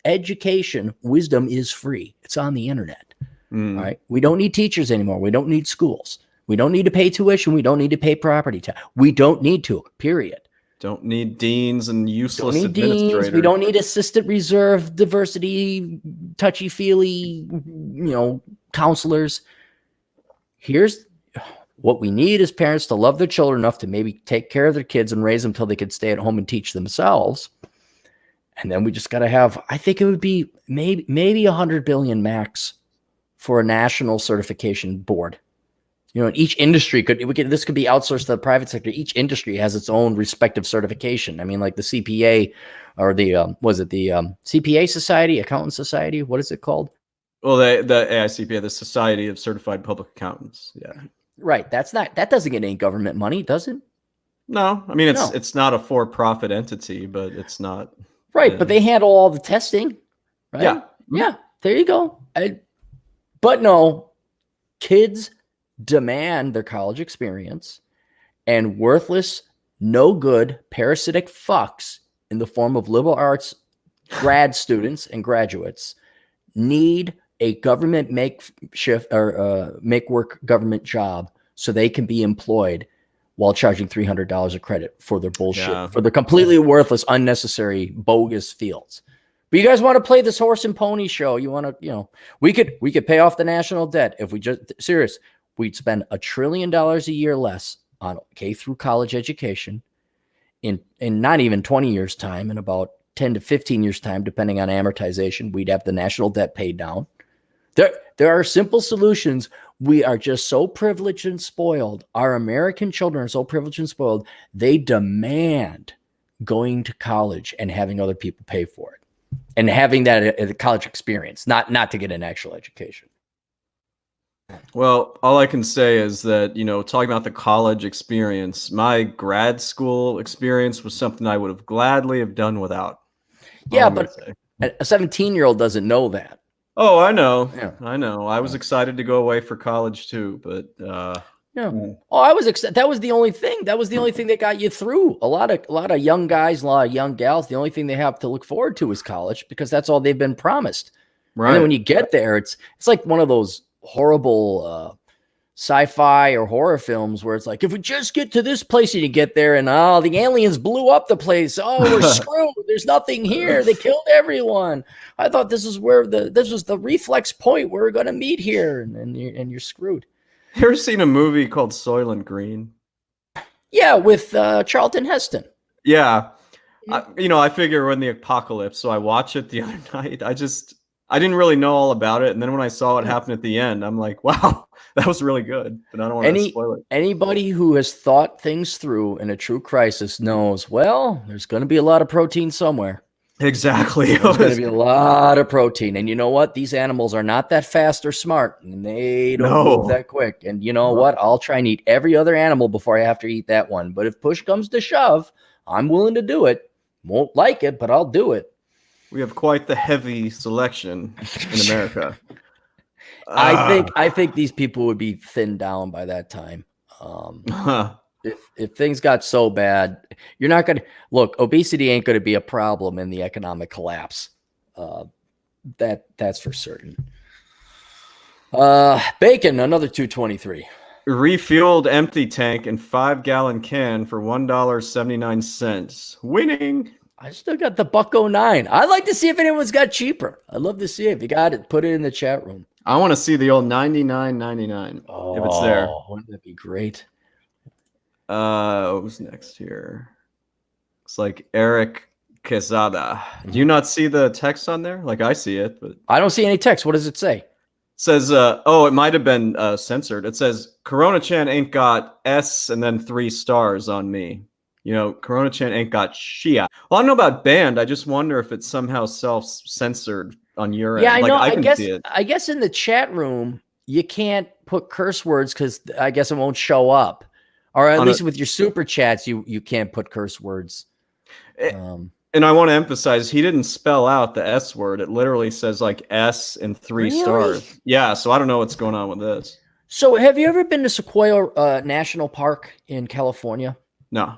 education. Wisdom is free. It's on the internet. All right. We don't need teachers anymore. We don't need schools. We don't need to pay tuition. We don't need to pay property tax. We don't need to, period. Don't need deans and useless administrators. We don't need assistant reserve, diversity, touchy-feely, counselors. Here's what we need: is parents to love their children enough to maybe take care of their kids and raise them until they could stay at home and teach themselves. And then we just got to have, I think it would be maybe 100 billion max for a national certification board. And each industry this could be outsourced to the private sector. Each industry has its own respective certification. I mean, like the CPA or the CPA Society, Accountant Society. What is it called? Well, the AICPA, the Society of Certified Public Accountants. Yeah. Right. That doesn't get any government money, does it? No. I mean, it's not a for-profit entity, but it's not. Right. But they handle all the testing. Right. Yeah. Yeah. There you go. But no, kids demand their college experience, and worthless, no good, parasitic fucks in the form of liberal arts grad students and graduates need a government make work government job so they can be employed while charging $300 a credit for their bullshit, for their completely worthless, unnecessary, bogus fields. But you guys want to play this horse and pony show? You want to, we could pay off the national debt if we just serious. We'd spend $1 trillion a year less on K through college education in not even 20 years time, in about 10 to 15 years time, depending on amortization. We'd have the national debt paid down. There are simple solutions. We are just so privileged and spoiled. Our American children are so privileged and spoiled. They demand going to college and having other people pay for it and having that college experience, not to get an actual education. Well, all I can say is that, talking about the college experience, my grad school experience was something I would have gladly have done without. Yeah, but a 17-year-old doesn't know that. Oh, I know. Yeah. I know. I was excited to go away for college too, but yeah. Oh, I was excited. That was the only thing. That was the only thing that got you through. A lot of young guys, a lot of young gals, the only thing they have to look forward to is college because that's all they've been promised. Right. And then when you get there, it's like one of those horrible sci-fi or horror films where it's like, if we just get to this place and you get there and the aliens blew up the place. Oh, we're screwed. There's nothing here. They killed everyone. I thought this was the reflex point where we're going to meet here, and you're screwed. You ever seen a movie called Soylent Green? Yeah, with Charlton Heston. Yeah. I figure when the apocalypse, so I watched it the other night. I didn't really know all about it, and then when I saw what happened at the end, I'm like, wow, that was really good. But I don't want to spoil it. Anybody who has thought things through in a true crisis knows, well, there's going to be a lot of protein somewhere. Exactly. There's going to be a lot of protein. And you know what? These animals are not that fast or smart, and they don't move that quick. And you know what? I'll try and eat every other animal before I have to eat that one. But if push comes to shove, I'm willing to do it. Won't like it, but I'll do it. We have quite the heavy selection in America. I think these people would be thinned down by that time. If things got so bad, you're not going to look. Obesity ain't going to be a problem in the economic collapse. That's for certain. Bacon, another $2.23. Refueled empty tank and 5-gallon can for $1.79. Winning. I still got the $1.09. I'd like to see if anyone's got cheaper. I'd love to see if you got it. Put it in the chat room. I want to see the old $99.99 if it's there. Wouldn't that be great? Who's next here? It's like Eric Quesada. Do you not see the text on there? Like I see it, but I don't see any text. What does it say? It says, it might have been censored. It says, Corona Chan ain't got S and then 3 stars on me. Corona Chan ain't got Shia. Well, I don't know about banned. I just wonder if it's somehow self-censored on your end. Yeah, I know. I guess in the chat room, you can't put curse words because I guess it won't show up. Or at least with your super chats, you can't put curse words. And I want to emphasize, he didn't spell out the S word. It literally says like S and 3 stars. Yeah, so I don't know what's going on with this. So have you ever been to Sequoia National Park in California? No.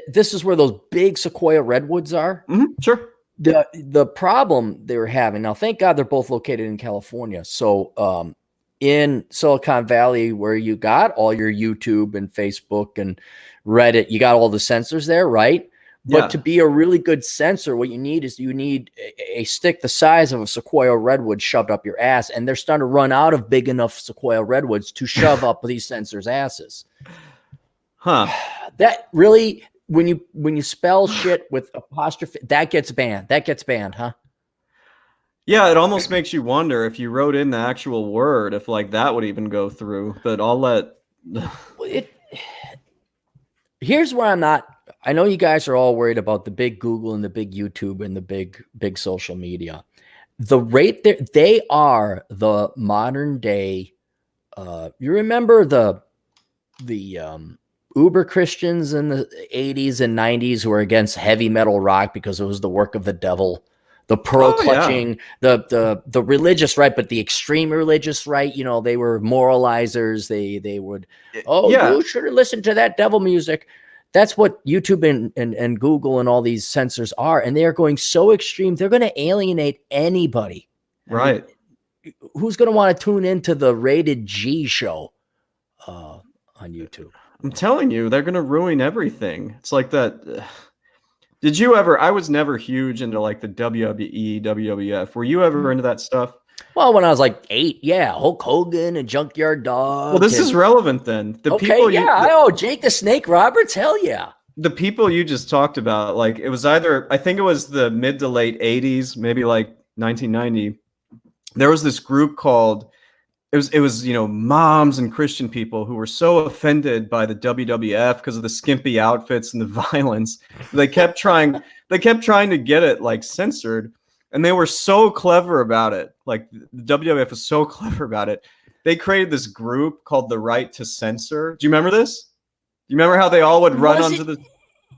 This is where those big Sequoia redwoods are. Mm-hmm, sure. The problem they were having, now thank God they're both located in California. So in Silicon Valley, where you got all your YouTube and Facebook and Reddit, you got all the sensors there, right? But to be a really good sensor, what you need is a stick the size of a Sequoia redwood shoved up your ass, and they're starting to run out of big enough Sequoia redwoods to shove up these sensors' asses. Huh. That really, when you spell shit with apostrophe, that gets banned, huh? Yeah, it almost makes you wonder if you wrote in the actual word, if like that would even go through. But I'll let. Here's where I'm not. I know you guys are all worried about the big Google and the big YouTube and the big social media. The rate they are the modern day. You remember the uber Christians in the 80s and 90s who were against heavy metal rock because it was the work of the devil. the pearl clutching, the religious right, but the extreme religious right. You know, they were moralizers. They would, you shouldn't listen to that devil music. That's what YouTube and Google and all these censors are, and they are going so extreme. They're going to alienate anybody. Right. I mean, who's going to want to tune into the rated G show on YouTube? I'm telling you, they're going to ruin everything. It's like that. Did you ever? I was never huge into like the WWE, WWF. Were you ever into that stuff? Well, when I was like 8, yeah, Hulk Hogan and Junkyard Dog. Well, this is relevant then. Jake the Snake Roberts, hell yeah. The people you just talked about, like it was either, I think it was the mid to late 80s, maybe like 1990. There was this group called, it was moms and Christian people who were so offended by the WWF because of the skimpy outfits and the violence. They kept trying to get it like censored, and they were so clever about it. Like the WWF was so clever about it. They created this group called the Right to Censor. Do you remember this? Do you remember how they all would run onto the?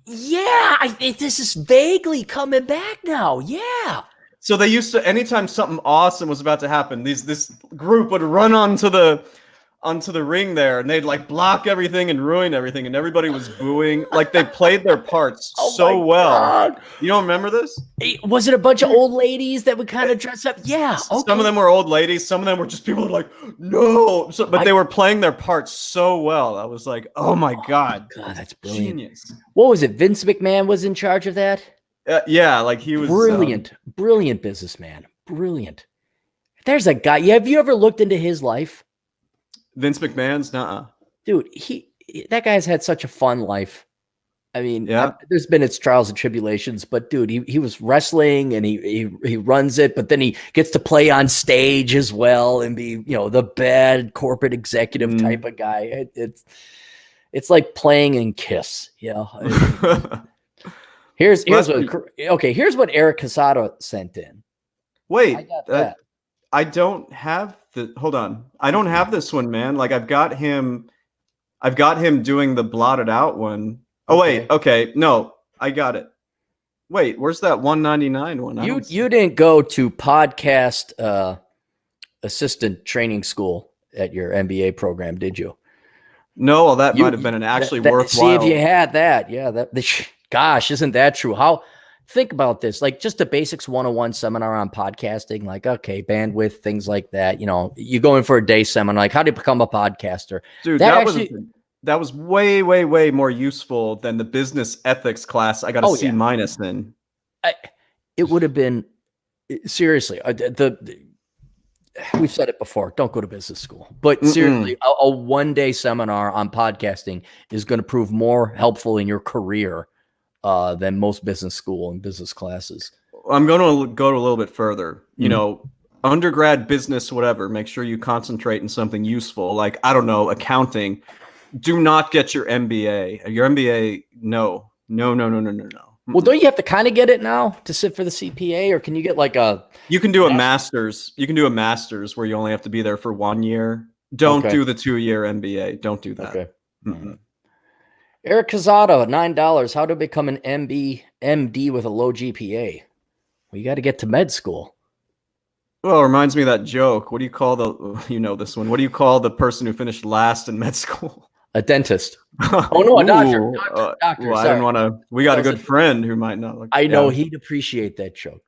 Yeah, I think this is vaguely coming back now. Yeah. So they used to, anytime something awesome was about to happen, this group would run onto the ring there, and they'd like block everything and ruin everything, and everybody was booing. Like they played their parts so well. God. You don't remember this? Was it a bunch of old ladies that would kind of dress up? Yeah. Okay. Some of them were old ladies. Some of them were just people who were like, no. But they were playing their parts so well. I was like, oh my God. God, that's brilliant. Genius. What was it? Vince McMahon was in charge of that? Yeah, like he was brilliant businessman. Brilliant. There's a guy. Have you ever looked into his life? Vince McMahon's? Nuh-uh. Dude, that guy's had such a fun life. I mean, there's been its trials and tribulations, but dude, he was wrestling and he runs it, but then he gets to play on stage as well and be, the bad corporate executive type of guy. It's like playing in Kiss, Here's what Eric Casado sent in. Wait, I don't have hold on. I don't have this one, man. Like I've got him doing the blotted out one. Oh, wait. Okay. No, I got it. Wait, where's that 199 one? You didn't go to podcast assistant training school at your MBA program, did you? No, well, that might have been an actually worthwhile. See if you had that. Yeah, gosh, isn't that true? Think about this, like just a basics 101 seminar on podcasting, like, okay, bandwidth, things like that. You go in for a day seminar, like how do you become a podcaster? Dude, that was way, way, way more useful than the business ethics class I got a C- in. It would have been, seriously, we've said it before, don't go to business school. But seriously, a one-day seminar on podcasting is going to prove more helpful in your career than most business school and business classes. I'm going to go a little bit further. Undergrad, business, whatever. Make sure you concentrate in something useful, like, I don't know, accounting. Do not get your MBA. Your MBA, no. Well, don't you have to kind of get it now to sit for the CPA, or can you get like a? You can do a master's. You can do a master's where you only have to be there for 1 year. Don't do the 2-year MBA. Don't do that. Okay. Eric Casado, $9. How to become an MD with a low GPA? Well, you got to get to med school. Well, it reminds me of that joke. What do you call this one? What do you call the person who finished last in med school? A dentist. Oh no, a doctor. Doctor. Well, I didn't want to. We got a good friend who might not. I know he'd appreciate that joke.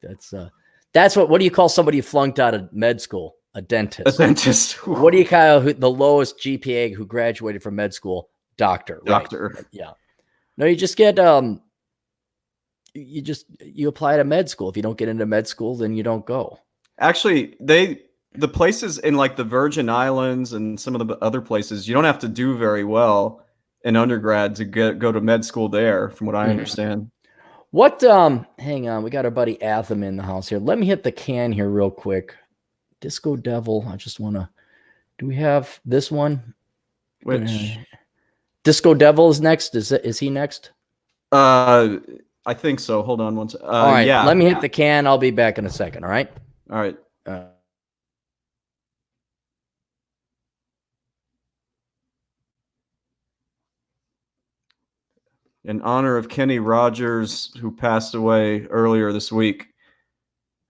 That's what do you call somebody who flunked out of med school? A dentist. A dentist. What do you call the lowest GPA who graduated from med school? Doctor. Doctor. Right? Yeah. No, you just get you apply to med school. If you don't get into med school, then you don't go. Actually, the places in like the Virgin Islands and some of the other places, you don't have to do very well in undergrad to go to med school there, from what I understand. What hang on, we got our buddy Atham in the house here. Let me hit the can here real quick. Disco Devil. I just want to, do we have this one? Which Disco Devil is next. Is he next? I think so. Hold on one second. All right, let me hit the can. I'll be back in a second. All right. All right. In honor of Kenny Rogers, who passed away earlier this week,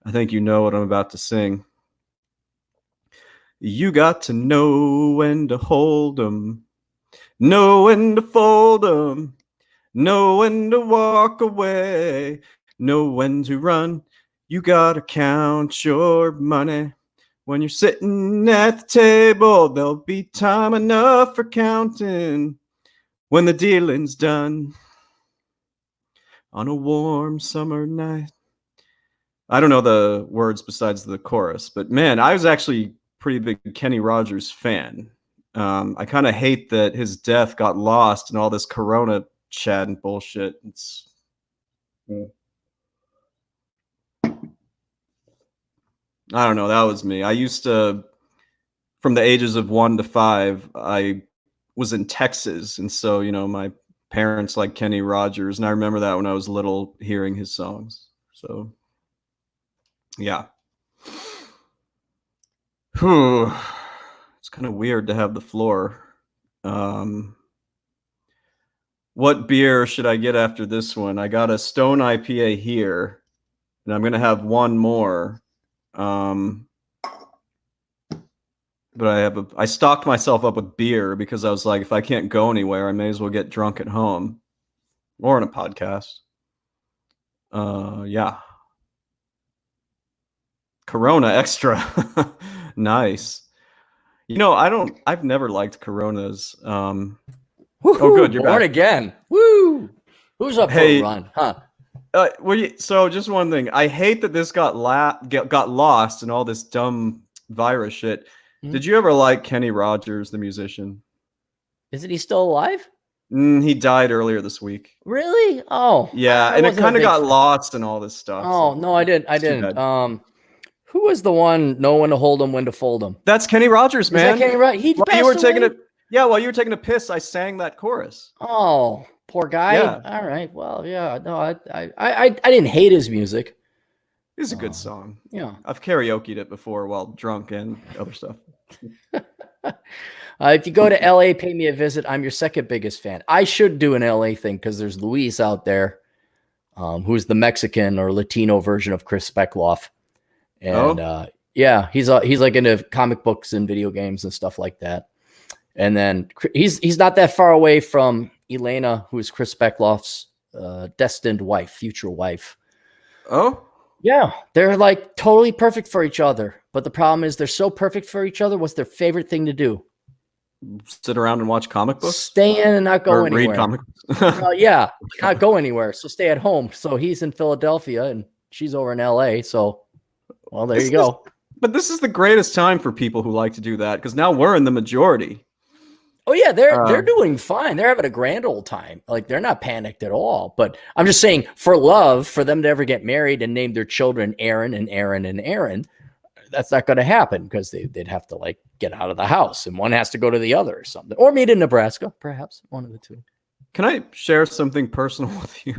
I think you know what I'm about to sing. You got to know when to hold 'em, know when to fold 'em, know when to walk away, know when to run. You gotta count your money. When you're sitting at the table, there'll be time enough for counting when the dealing's done. On a warm summer night. I don't know the words besides the chorus, but man, I was actually pretty big Kenny Rogers fan. I kind of hate that his death got lost in all this Corona chat and bullshit. I don't know. That was me. I used to, from the ages of 1 to 5, I was in Texas, and so my parents like Kenny Rogers, and I remember that when I was little, hearing his songs. So, yeah. Whew. It's kind of weird to have the floor. What beer should I get after this one? I got a Stone IPA here, and I'm gonna have one more. But I stocked myself up with beer because I was like, if I can't go anywhere, I may as well get drunk at home or in a podcast. Yeah. Corona Extra. Nice. I've never liked Coronas. Oh, good. You're born back again. Woo! Who's up for a run? Huh? So just one thing. I hate that this got lost in all this dumb virus shit. Mm-hmm. Did you ever like Kenny Rogers, the musician? Isn't he still alive? He died earlier this week. Really? Oh, yeah. And it kind of got lost in all this stuff. Oh, so no, I didn't. Who was the one? Know when to hold him, when to fold him. That's Kenny Rogers, man. Is that Kenny Rogers? While you were taking a piss, I sang that chorus. Oh, poor guy. Yeah. All right. Well, yeah. No, I didn't hate his music. It's a good song. Yeah. I've karaoke'd it before while drunk and other stuff. If you go to LA, pay me a visit. I'm your second biggest fan. I should do an LA thing because there's Luis out there, who's the Mexican or Latino version of Chris Beckloff. And yeah, he's like into comic books and video games and stuff like that. And then he's not that far away from Elena, who's Chris Beckloff's destined wife, future wife. Oh, yeah, they're like totally perfect for each other. But the problem is they're so perfect for each other. What's their favorite thing to do? Sit around and watch comic books? Stay in and not go anywhere. Read comic books? Yeah, not go anywhere. So stay at home. So he's in Philadelphia and she's over in LA. So, well, there you go. But this is the greatest time for people who like to do that because now we're in the majority. Oh yeah, they're doing fine. They're having a grand old time. Like they're not panicked at all. But I'm just saying, for love, for them to ever get married and name their children Aaron and Aaron and Aaron, that's not going to happen because they'd have to like get out of the house and one has to go to the other or something, or meet in Nebraska, perhaps one of the two. Can I share something personal with you?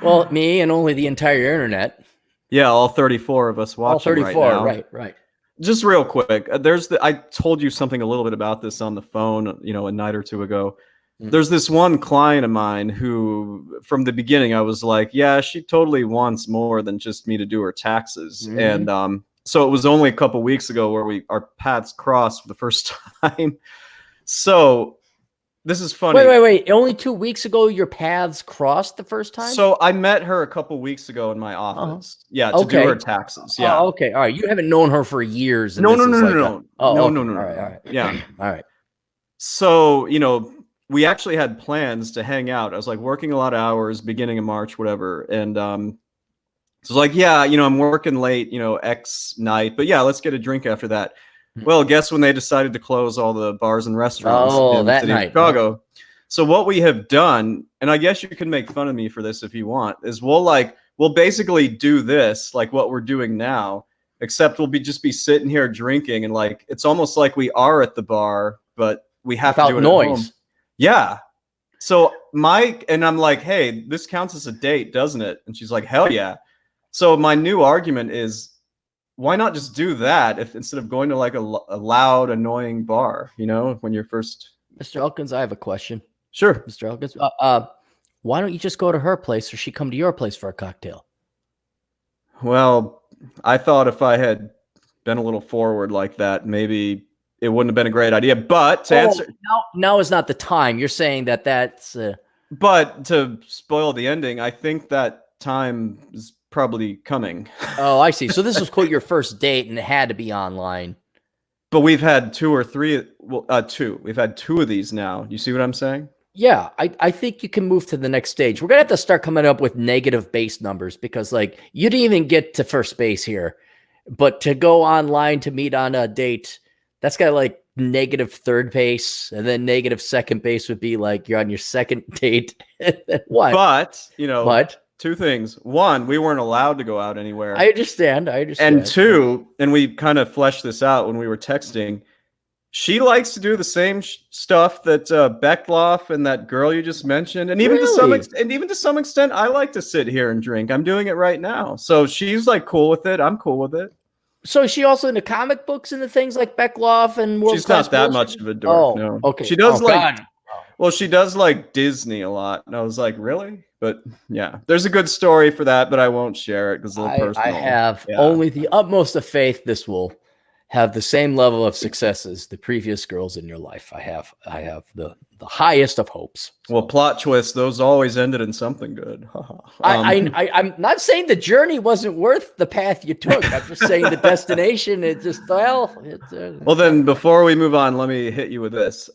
Well, me and only the entire internet. Yeah, all 34 of us watching. All 34, right now. Right. Just real quick, I told you something a little bit about this on the phone, a night or two ago. Mm-hmm. There's this one client of mine who, from the beginning, I was like, yeah, she totally wants more than just me to do her taxes. Mm-hmm. And so it was only a couple weeks ago where our paths crossed for the first time. So this is funny. Wait. Only 2 weeks ago, your paths crossed the first time? So I met her a couple weeks ago in my office. Uh-huh. Yeah, to do her taxes. Yeah. Oh, okay. All right. You haven't known her for years. No. No. No. All right. Yeah. All right. So, we actually had plans to hang out. I was like working a lot of hours, beginning of March, whatever. And so I was like, yeah, I'm working late, X night. But yeah, let's get a drink after that. Well, guess when they decided to close all the bars and restaurants in the city of Chicago. So what we have done, and I guess you can make fun of me for this if you want, is we'll basically do this, like what we're doing now, except we'll just be sitting here drinking and like it's almost like we are at the bar, but we have to do it noise. At home. Yeah. So I'm like, hey, this counts as a date, doesn't it? And she's like, hell yeah. So my new argument is, why not just do that instead of going to like a loud, annoying bar, when you're first. Mr. Elkins, I have a question. Sure. Mr. Elkins, why don't you just go to her place or she come to your place for a cocktail? Well, I thought if I had been a little forward like that, maybe it wouldn't have been a great idea. But to answer, now is not the time. You're saying that's. But to spoil the ending, I think that time is probably coming. Oh, I see. So this was quote your first date, and it had to be online. But we've had two or three. Well, two. We've had two of these now. You see what I'm saying? Yeah, I think you can move to the next stage. We're gonna have to start coming up with negative base numbers because, like, you didn't even get to first base here, but to go online to meet on a date, that's got like negative third base, and then negative second base would be like you're on your second date. What? But What? two things. One, we weren't allowed to go out anywhere. I understand. And two, and we kind of fleshed this out when we were texting. She likes to do the same stuff that Beckloff and that girl you just mentioned, and even to some extent, I like to sit here and drink. I'm doing it right now, so she's like cool with it. I'm cool with it. So is she also into comic books and the things like Beckloff and World She's not that much of a dork. Oh, no. Okay. She does God. Well, she does like Disney a lot, and I was like, really? But yeah, there's a good story for that, but I won't share it because it's a little personal. I have only the utmost of faith this will have the same level of success as the previous girls in your life. I have the highest of hopes. Well, plot twist, those always ended in something good. I'm not saying the journey wasn't worth the path you took. I'm just saying the destination. It just well, then before we move on, let me hit you with this.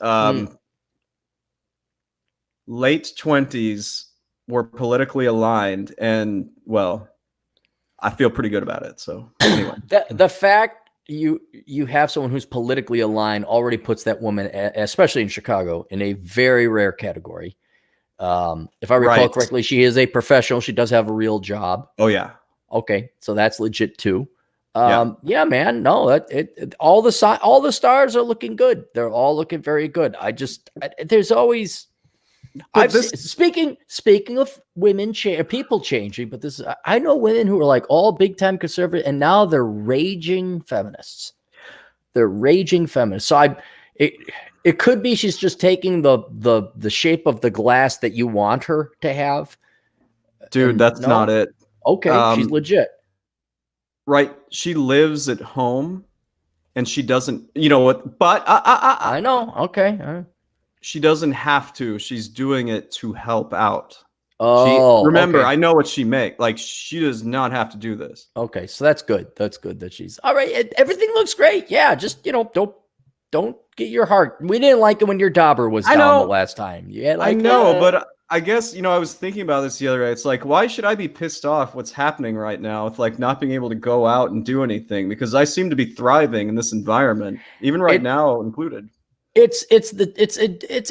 Late 20s were politically aligned, and well, I feel pretty good about it. So anyway, the fact you have someone who's politically aligned already puts that woman, especially in Chicago, in a very rare category. If I recall correctly, she is a professional. She does have a real job. Oh yeah. Okay, so that's legit too. Yeah, man. No, all the stars are looking good. They're all looking very good. There's always. Speaking of women, people changing, but I know women who are like all big time conservative, and now they're raging feminists. So it could be she's just taking the shape of the glass that you want her to have. Dude, that's not it. Okay, she's legit. Right, she lives at home, and she doesn't. You know what? But I know. Okay. She doesn't have to. She's doing it to help out. Remember, I know what she makes. Like, she does not have to do this. Okay, so that's good. That's good that she's all right. Everything looks great. Yeah, just don't get your heart. We didn't like it when your dauber was down the last time. Yeah, I know, but I guess I was thinking about this the other day. It's like, why should I be pissed off what's happening right now with like not being able to go out and do anything? Because I seem to be thriving in this environment, even right now included. It's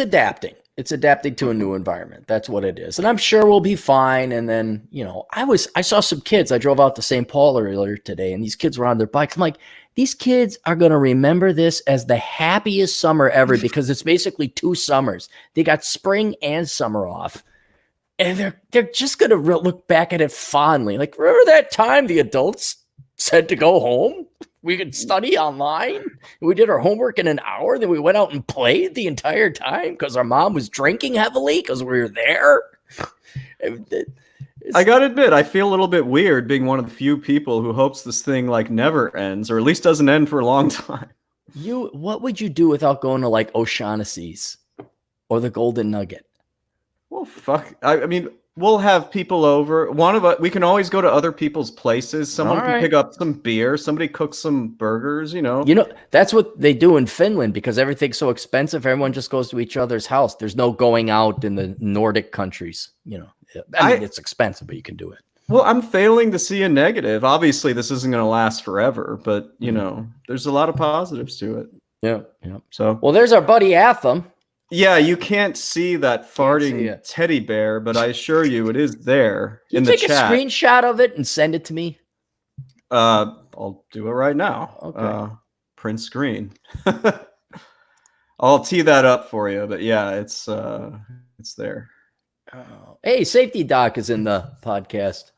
adapting. It's adapting to a new environment. That's what it is. And I'm sure we'll be fine. And then, I saw some kids. I drove out to St. Paul earlier today, and these kids were on their bikes. I'm like, these kids are going to remember this as the happiest summer ever because it's basically 2 summers. They got spring and summer off. And they're just going to look back at it fondly. Like, remember that time the adults said to go home? We could study online. We did our homework in an hour. Then we went out and played the entire time because our mom was drinking heavily because we were there. I gotta admit, I feel a little bit weird being one of the few people who hopes this thing like never ends, or at least doesn't end for a long time. What would you do without going to like O'Shaughnessy's or the Golden Nugget? Well, fuck. I mean, we'll have people over. We can always go to other people's places. Someone can pick up some beer. Somebody cooks some burgers, That's what they do in Finland because everything's so expensive. Everyone just goes to each other's house. There's no going out in the Nordic countries. I mean, it's expensive, but you can do it. Well, I'm failing to see a negative. Obviously, this isn't going to last forever, but, there's a lot of positives to it. Yeah. So, well, there's our buddy Atham. Yeah, you can't see that farting teddy bear, but I assure you it is there in the chat. Take a screenshot of it and send it to me. I'll do it right now. Okay. Print screen. I'll tee that up for you, but yeah, it's there. Oh. Hey, Safety Doc is in the podcast.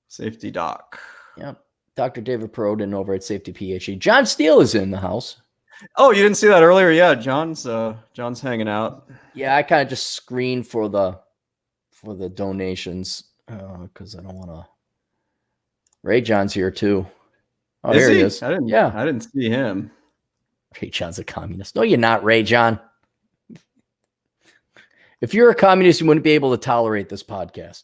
Safety Doc. Yep. Dr. David Perodin over at Safety PhD. John Steele is in the house. Oh, you didn't see that earlier? Yeah, John's hanging out. Yeah, I kind of just screened for the donations because I don't want to. Ray John's here too. Oh, Is here he he? is. I didn't see him. Ray John's a communist. No, you're not, Ray John. If you're a communist, you wouldn't be able to tolerate this podcast.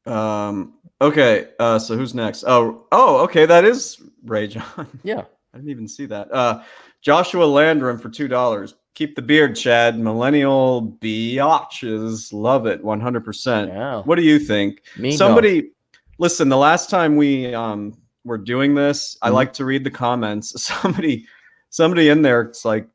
Okay. So who's next? Oh, okay. That is Ray John. Yeah. I didn't even see that. Joshua Landrum for $2. Keep the beard, Chad. Millennial biatches love it 100%. Yeah. What do you think? Somebody, listen. The last time we were doing this, I like to read the comments. Somebody in there, it's like,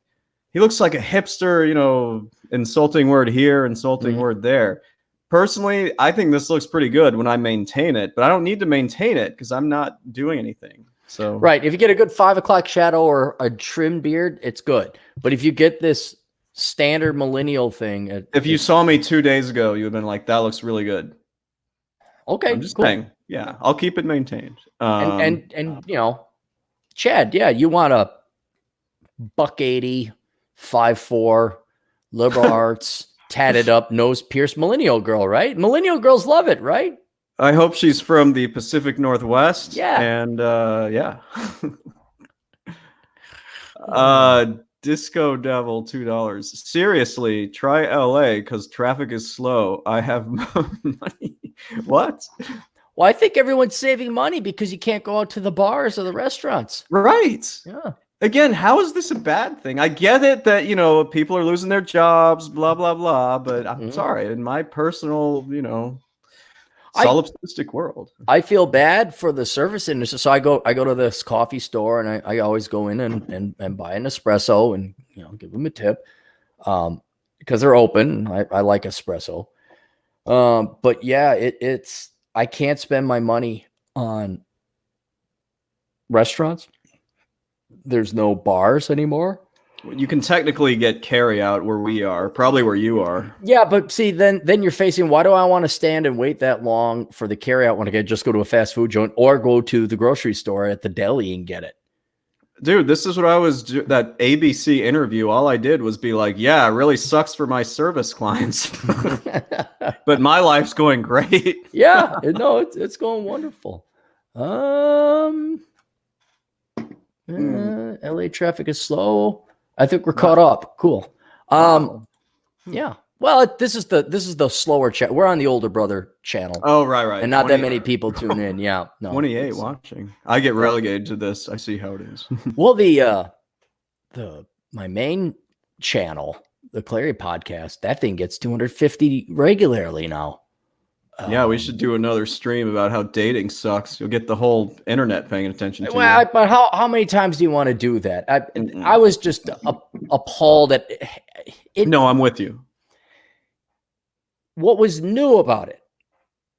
he looks like a hipster. You know, insulting word here, insulting word there. Personally, I think this looks pretty good when I maintain it, but I don't need to maintain it because I'm not doing anything. So right, if you get a good 5 o'clock shadow or a trim beard, it's good. But if you get this standard millennial thing, if you saw me 2 days ago, you would have been like, "That looks really good." Okay, I'm just saying. Yeah, I'll keep it maintained. And you know, Chad, yeah, you want a $180, 5'4", liberal arts, tatted up, nose pierced millennial girl, right? Millennial girls love it, right? I hope she's from the Pacific Northwest. Yeah. And yeah. Disco Devil, $2. Seriously, try LA because traffic is slow. I have money. What? Well, I think everyone's saving money because you can't go out to the bars or the restaurants. Right. Yeah. Again, how is this a bad thing? I get it that, you know, people are losing their jobs, blah, blah, blah. But I'm sorry, in my personal, you know, solipsistic world, I feel bad for the service industry. So I go to this coffee store and I always go in and buy an espresso and, you know, give them a tip because they're open. I like espresso. But yeah, it's I can't spend my money on restaurants. There's no bars anymore. You can technically get carry out where we are, probably where you are. Yeah, but see, then you're facing, why do I want to stand and wait that long for the carry out when I could just go to a fast food joint or go to the grocery store at the deli and get it? Dude, this is what I was that ABC interview. All I did was be like, yeah, it really sucks for my service clients, but my life's going great. Yeah, no, it's going wonderful. LA traffic is slow. I think we're caught up. Cool. Yeah. Well, this is the slower chat. We're on the older brother channel. Oh, right. And not that many people tune in. Yeah. No. 28 watching. I get relegated to this. I see how it is. Well, my main channel, the Clary podcast, that thing gets 250 regularly now. Yeah, we should do another stream about how dating sucks. You'll get the whole internet paying attention to well, you. but how many times do you want to do that? I was just appalled at it. No, I'm with you. What was new about it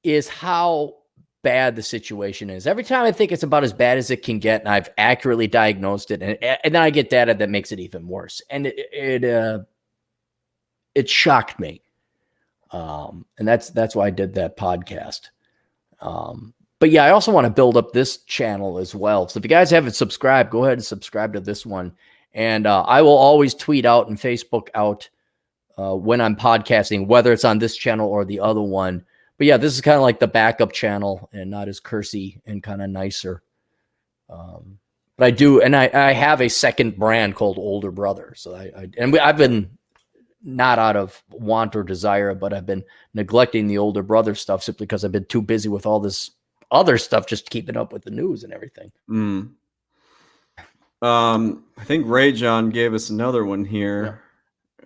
is how bad the situation is. Every time I think it's about as bad as it can get, and I've accurately diagnosed it, and then I get data that makes it even worse. And it shocked me. And that's why I did that podcast. But yeah, I also want to build up this channel as well. So if you guys haven't subscribed, go ahead and subscribe to this one. And I will always tweet out and Facebook out when I'm podcasting, whether it's on this channel or the other one. But yeah, this is kind of like the backup channel and not as cursy and kind of nicer. But I do, and I have a second brand called Older Brother. So I've been not out of want or desire, but I've been neglecting the older brother stuff simply because I've been too busy with all this other stuff, just keeping up with the news and everything. I think Ray John gave us another one here.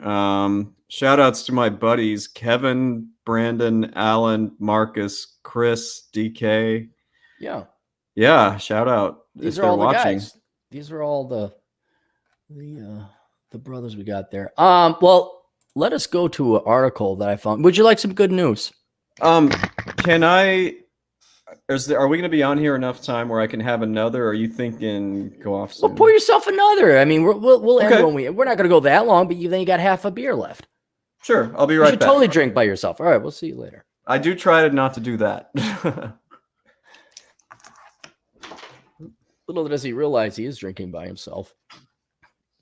Yeah. Shout outs to my buddies, Kevin, Brandon, Alan, Marcus, Chris, DK. Yeah. Shout out. These are all the guys. These are all the brothers we got there. Well, let us go to an article that I found. Would you like some good news? Can I? Are we going to be on here enough time where I can have another? Or are you thinking go off soon? Well, pour yourself another. I mean, we'll end when we're not going to go that long, but then you got half a beer left. Sure, I'll be right back. You should totally drink by yourself. All right, we'll see you later. I do try not to do that. Little does he realize he is drinking by himself.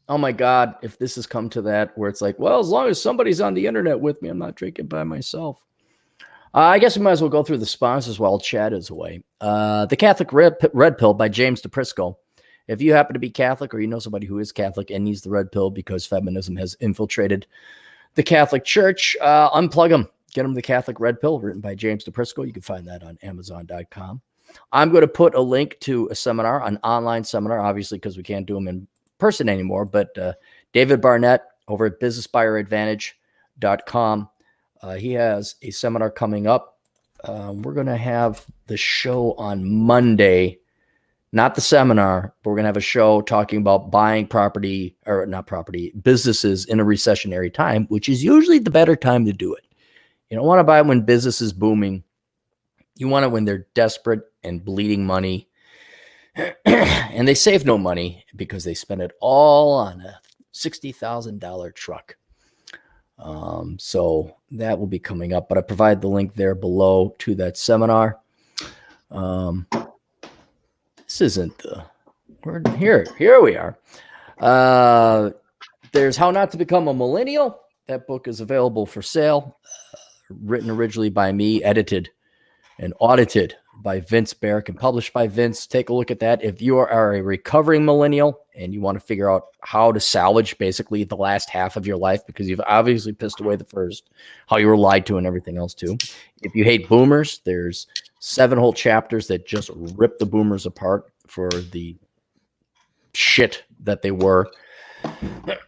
Oh my God, if this has come to that where it's like, well, as long as somebody's on the internet with me, I'm not drinking by myself. I guess we might as well go through the sponsors while Chad is away. The Catholic Red Pill by James DePrisco. If you happen to be Catholic or you know somebody who is Catholic and needs the red pill because feminism has infiltrated the Catholic Church, unplug them. Get them the Catholic Red Pill, written by James DePrisco. You can find that on Amazon.com. I'm going to put a link to a seminar, an online seminar, obviously, because we can't do them in person anymore. But David Barnett over at businessbuyeradvantage.com, he has a seminar coming up. We're going to have the show on Monday. Not the seminar, but we're going to have a show talking about buying property, or not property, businesses in a recessionary time, which is usually the better time to do it. You don't want to buy when business is booming. You want it when they're desperate and bleeding money. And they save no money because they spend it all on a $60,000 truck. So that will be coming up, but I provide the link there below to that seminar. This isn't the word here. Here we are. There's How Not to Become a Millennial. That book is available for sale. Written originally by me, edited and audited by Vince Barrick and published by Vince. Take a look at that. If you are a recovering millennial and you want to figure out how to salvage basically the last half of your life, because you've obviously pissed away the first, how you were lied to and everything else too. If you hate boomers, there's 7 whole chapters that just rip the boomers apart for the shit that they were.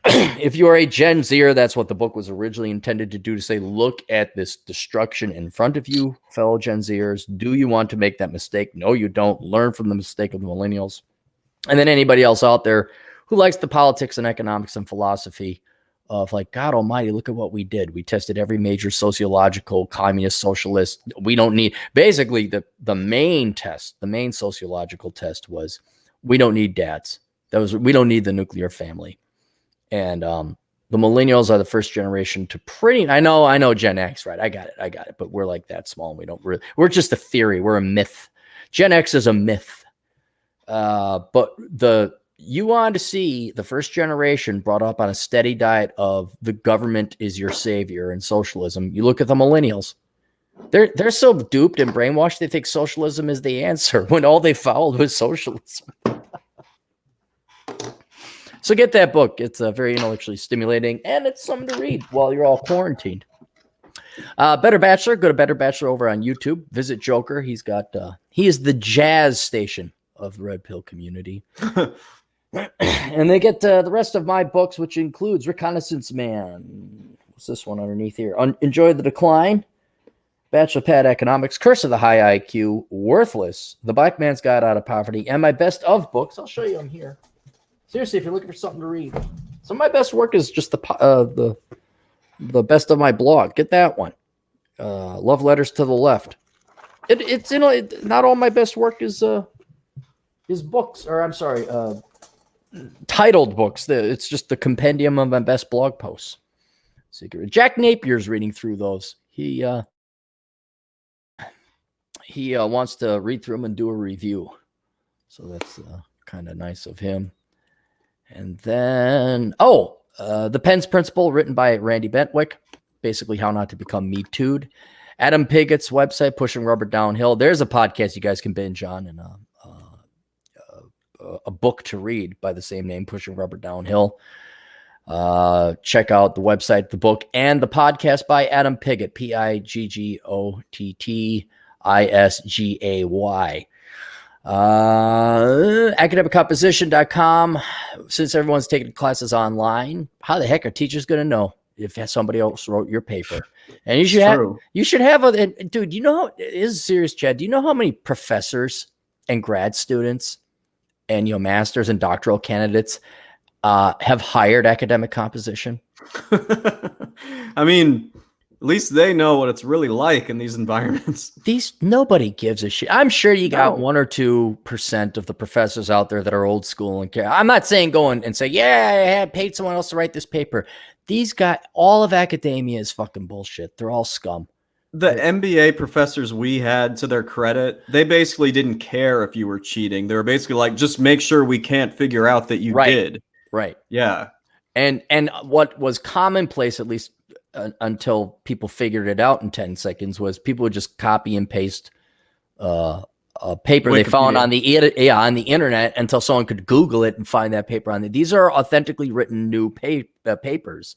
If you are a Gen Zer, that's what the book was originally intended to do, to say, look at this destruction in front of you, fellow Gen Zers. Do you want to make that mistake? No, you don't. Learn from the mistake of the millennials. And then anybody else out there who likes the politics and economics and philosophy of like, God almighty, look at what we did. We tested every major sociological, communist, socialist. We don't need, basically the main test, the main sociological test was, we don't need dads. We don't need the nuclear family. And the millennials are the first generation to I know Gen X, right? I got it. But we're like that small. And we're just a theory. We're a myth. Gen X is a myth. But you want to see the first generation brought up on a steady diet of the government is your savior and socialism. You look at the millennials. They're so duped and brainwashed. They think socialism is the answer when all they followed was socialism. So get that book. It's very intellectually stimulating, and it's something to read while you're all quarantined. Better Bachelor. Go to Better Bachelor over on YouTube. Visit Joker. He is the jazz station of the Red Pill community. And they get the rest of my books, which includes Reconnaissance Man. What's this one underneath here? Enjoy the Decline. Bachelor Pad Economics. Curse of the High IQ. Worthless. The Black Man's Guide Out of Poverty. And my best of books. I'll show you them here. Seriously, if you're looking for something to read, some of my best work is just the best of my blog. Get that one. Love Letters to the Left. It's not all my best work is books, or I'm sorry, titled books. It's just the compendium of my best blog posts. Jack Napier's reading through those. He wants to read through them and do a review. So that's kind of nice of him. And then, The Penn's Principle, written by Randy Bentwick, basically how not to become Me Too'd. Adam Pigot's website, Pushing Rubber Downhill. There's a podcast you guys can binge on, and a book to read by the same name, Pushing Rubber Downhill. Check out the website, the book, and the podcast by Adam Pigot, Pigotttisgay. Academiccomposition.com. Since everyone's taking classes online, how the heck are teachers going to know if somebody else wrote your paper? And you should have dude, you know, it is serious, Chad. Do you know how many professors and grad students and masters and doctoral candidates have hired academic composition? I mean, at least they know what it's really like in these environments. Nobody gives a shit. I'm sure you got 1 or 2% of the professors out there that are old school and care. I'm not saying go and say, yeah, I paid someone else to write this paper. These guys, all of academia is fucking bullshit. They're all scum. The MBA professors we had, to their credit, they basically didn't care if you were cheating. They were basically like, just make sure we can't figure out that you did. Right. Yeah. And what was commonplace, at least until people figured it out in 10 seconds, was people would just copy and paste a paper they found on the internet until someone could Google it and find that paper on there. These are authentically written new papers.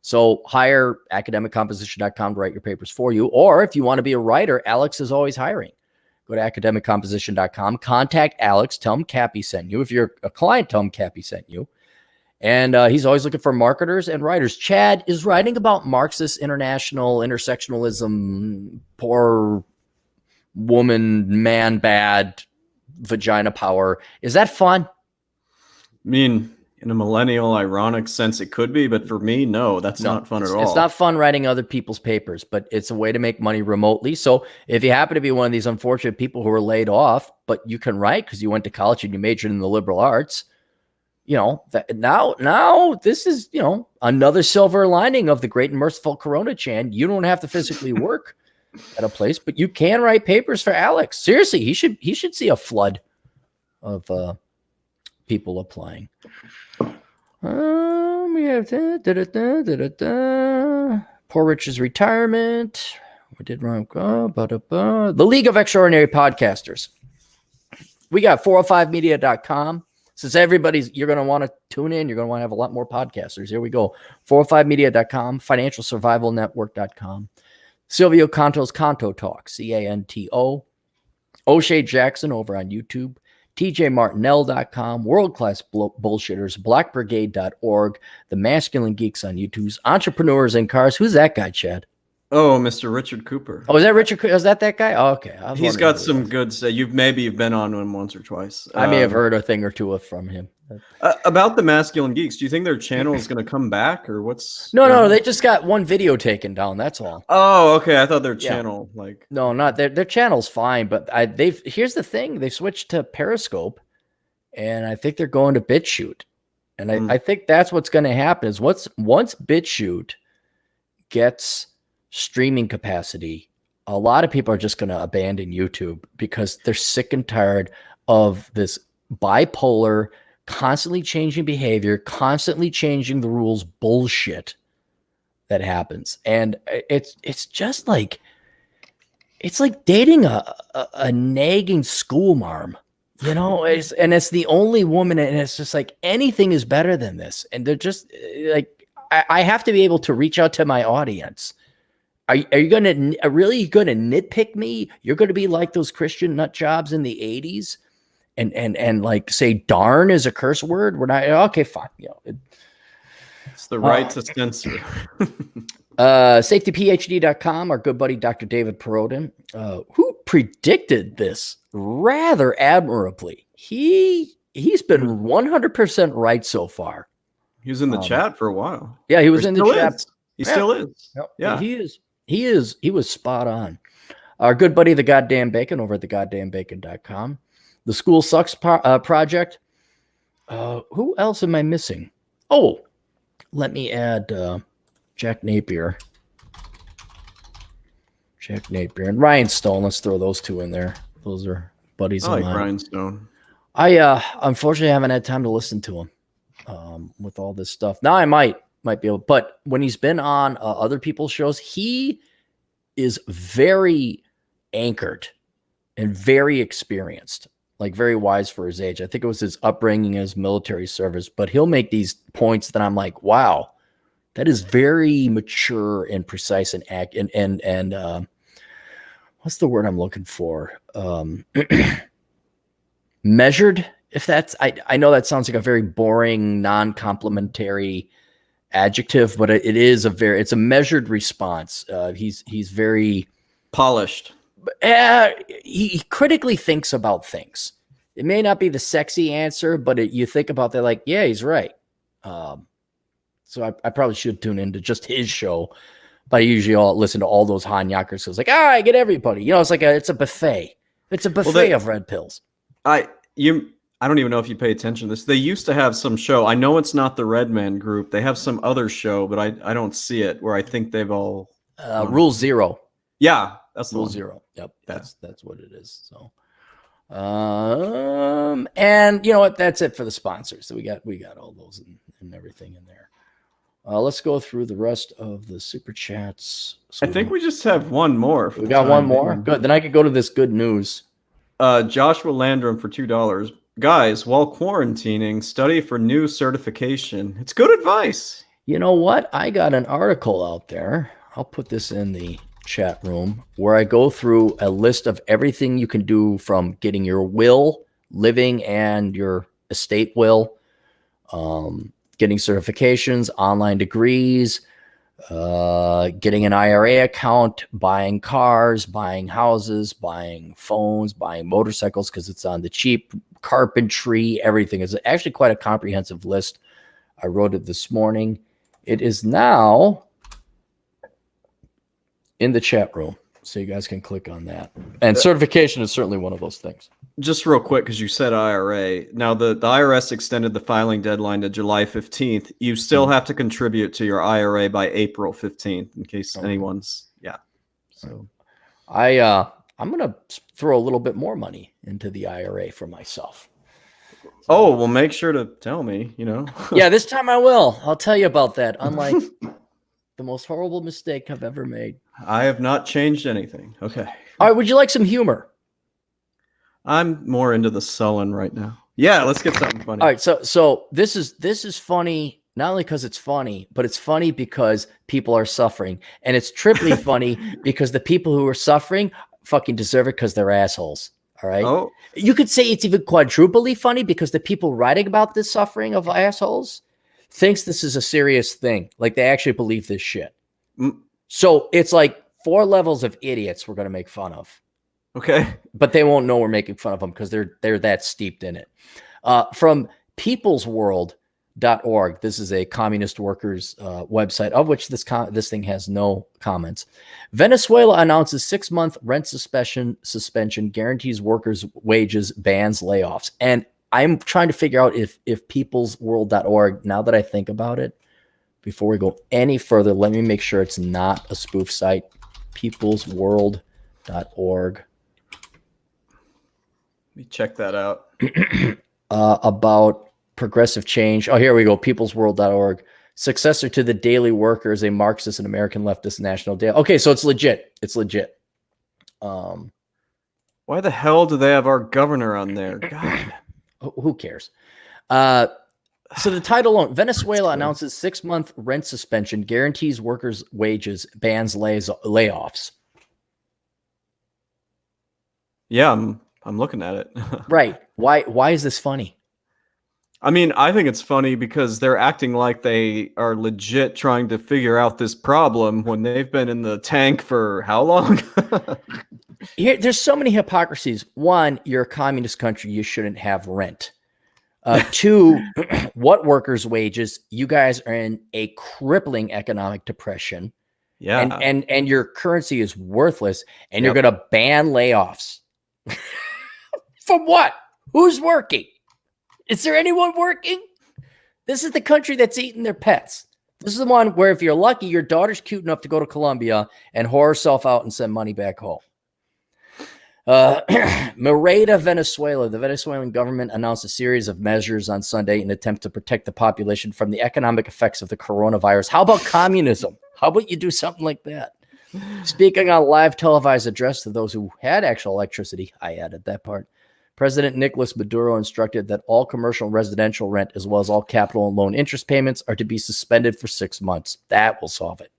So hire academiccomposition.com to write your papers for you. Or if you want to be a writer, Alex is always hiring. Go to academiccomposition.com, contact Alex, tell him Cappy sent you. If you're a client, tell him Cappy sent you. And he's always looking for marketers and writers. Chad is writing about Marxist international intersectionalism, poor woman, man bad, vagina power. Is that fun? I mean, in a millennial ironic sense, it could be, but for me, no, that's not fun at all. It's not fun writing other people's papers, but it's a way to make money remotely. So if you happen to be one of these unfortunate people who are laid off, but you can write because you went to college and you majored in the liberal arts, you know, that now this is, you know, another silver lining of the great and merciful Corona, Chan. You don't have to physically work at a place, but you can write papers for Alex. Seriously, he should see a flood of people applying. We have Poor Rich's retirement. We did wrong. The League of Extraordinary Podcasters. We got 405media.com. Since you're going to want to tune in, you're going to want to have a lot more podcasters. Here we go. 405media.com, financialsurvivalnetwork.com. Silvio Canto's Canto Talk, CANTO. O'Shea Jackson over on YouTube. TJMartinell.com, World Class Bullshitters, blackbrigade.org, The Masculine Geeks on YouTube, Entrepreneurs in Cars. Who's that guy, Chad? Oh, Mr. Richard Cooper. Oh, is that Richard? Is that guy? Oh, okay. He's got some good stuff. You've been on him once or twice. I may have heard a thing or two from him. About the Masculine Geeks, do you think their channel is going to come back, or what's? No, they just got one video taken down. That's all. Oh, okay. I thought their channel no, not their channel's fine, but here's the thing: they switched to Periscope, and I think they're going to BitChute, and I think that's what's going to happen is once BitChute gets streaming capacity, a lot of people are just going to abandon YouTube because they're sick and tired of this bipolar, constantly changing behavior, constantly changing the rules bullshit that happens. And it's just like, it's like dating a nagging school marm, you know, it's the only woman. And it's just like, anything is better than this. And they're just like, I have to be able to reach out to my audience. Are you going to really going to nitpick me? You're going to be like those Christian nut jobs in the 80s and like say darn is a curse word. We're not okay. Fine. You know, it's the right to censor. Safetyphd.com. Our good buddy, Dr. David Perodin, who predicted this rather admirably. He's been 100% right so far. He was in the chat for a while. Yeah, he was in the chat. He still is. Yeah, he is. He was spot on. Our good buddy, the Goddamn Bacon, over at thegoddamnbacon.com. The School Sucks Project. Who else am I missing? Oh, let me add Jack Napier. And Ryan Stone. Let's throw those two in there. Those are buddies of mine. I like Ryan Stone. I unfortunately haven't had time to listen to him with all this stuff. Now I might be able, but when he's been on other people's shows, he is very anchored and very experienced, like very wise for his age. I think it was his upbringing, his military service, but he'll make these points that I'm like, wow, that is very mature and precise and what's the word I'm looking for? Measured. If that's, I know that sounds like a very boring, non-complimentary adjective, but it's a measured response. He's very polished. He critically thinks about things. It may not be the sexy answer, but you think about that, like, yeah, he's right. So I probably should tune into just his show, but I usually listen to all those Hanyakers. So it's like, I get everybody. You know, it's like it's a buffet. It's a buffet of red pills. I don't even know if you pay attention to this. They used to have some show. I know it's not the Red Man Group. They have some other show, but I don't see it where I think they've all Rule Zero. Yeah, that's Rule Zero. Yep, that's what it is. So, and you know what? That's it for the sponsors. So we got all those and everything in there. Let's go through the rest of the super chats. I think we just have one more. We got one more. Good. Then I could go to this good news. Joshua Landrum for $2. Guys, while quarantining, study for new certification. It's good advice. You know what? I got an article out there. I'll put this in the chat room where I go through a list of everything you can do, from getting your will, living, and your estate will, getting certifications, online degrees, getting an IRA account, buying cars, buying houses, buying phones, buying motorcycles because it's on the cheap, carpentry, everything. It's actually quite a comprehensive list. I wrote it this morning. It is now in the chat room, so you guys can click on that. And certification is certainly one of those things. Just real quick, because you said IRA. Now, the IRS extended the filing deadline to July 15th. You still have to contribute to your IRA by April 15th, in case anyone's, So I'm going to throw a little bit more money into the IRA for myself. Oh, well, make sure to tell me, Yeah, this time I will. I'll tell you about that. Unlike the most horrible mistake I've ever made. I have not changed anything. Okay. All right, would you like some humor? I'm more into the sullen right now. Yeah, let's get something funny. All right, so this is funny, not only because it's funny, but it's funny because people are suffering. And it's triply funny because the people who are suffering fucking deserve it because they're assholes. All right. Oh. You could say it's even quadruply funny because the people writing about this suffering of assholes thinks this is a serious thing. Like, they actually believe this shit. So it's like 4 levels of idiots we're going to make fun of. Okay. But they won't know we're making fun of them because they're that steeped in it. From peoplesworld.org. This is a communist workers website, of which this thing has no comments. Venezuela announces 6-month rent suspension, guarantees workers wages, bans layoffs. And I'm trying to figure out if peoplesworld.org, now that I think about it, before we go any further, let me make sure it's not a spoof site. Peoplesworld.org. Let me check that out. About progressive change. Oh, here we go. Peoplesworld.org. Successor to the Daily Worker is a Marxist and American leftist national daily. Okay, so it's legit. It's legit. Why the hell do they have our governor on there? God. Who cares? So the title alone, Venezuela announces 6-month rent suspension, guarantees workers wages, bans layoffs. Yeah, I'm looking at it. Right. Why is this funny? I mean, I think it's funny because they're acting like they are legit trying to figure out this problem when they've been in the tank for how long? There's so many hypocrisies. One, you're a communist country. You shouldn't have rent. 2, what workers' wages? You guys are in a crippling economic depression. Yeah. And your currency is worthless, and you're going to ban layoffs. From what? Who's working? Is there anyone working? This is the country that's eating their pets. This is the one where, if you're lucky, your daughter's cute enough to go to Colombia and whore herself out and send money back home. Merida, Venezuela. The Venezuelan government announced a series of measures on Sunday in an attempt to protect the population from the economic effects of the coronavirus. How about communism? How about you do something like that? Speaking on live televised address to those who had actual electricity, I added that part, President Nicolas Maduro instructed that all commercial and residential rent, as well as all capital and loan interest payments, are to be suspended for 6 months. That will solve it.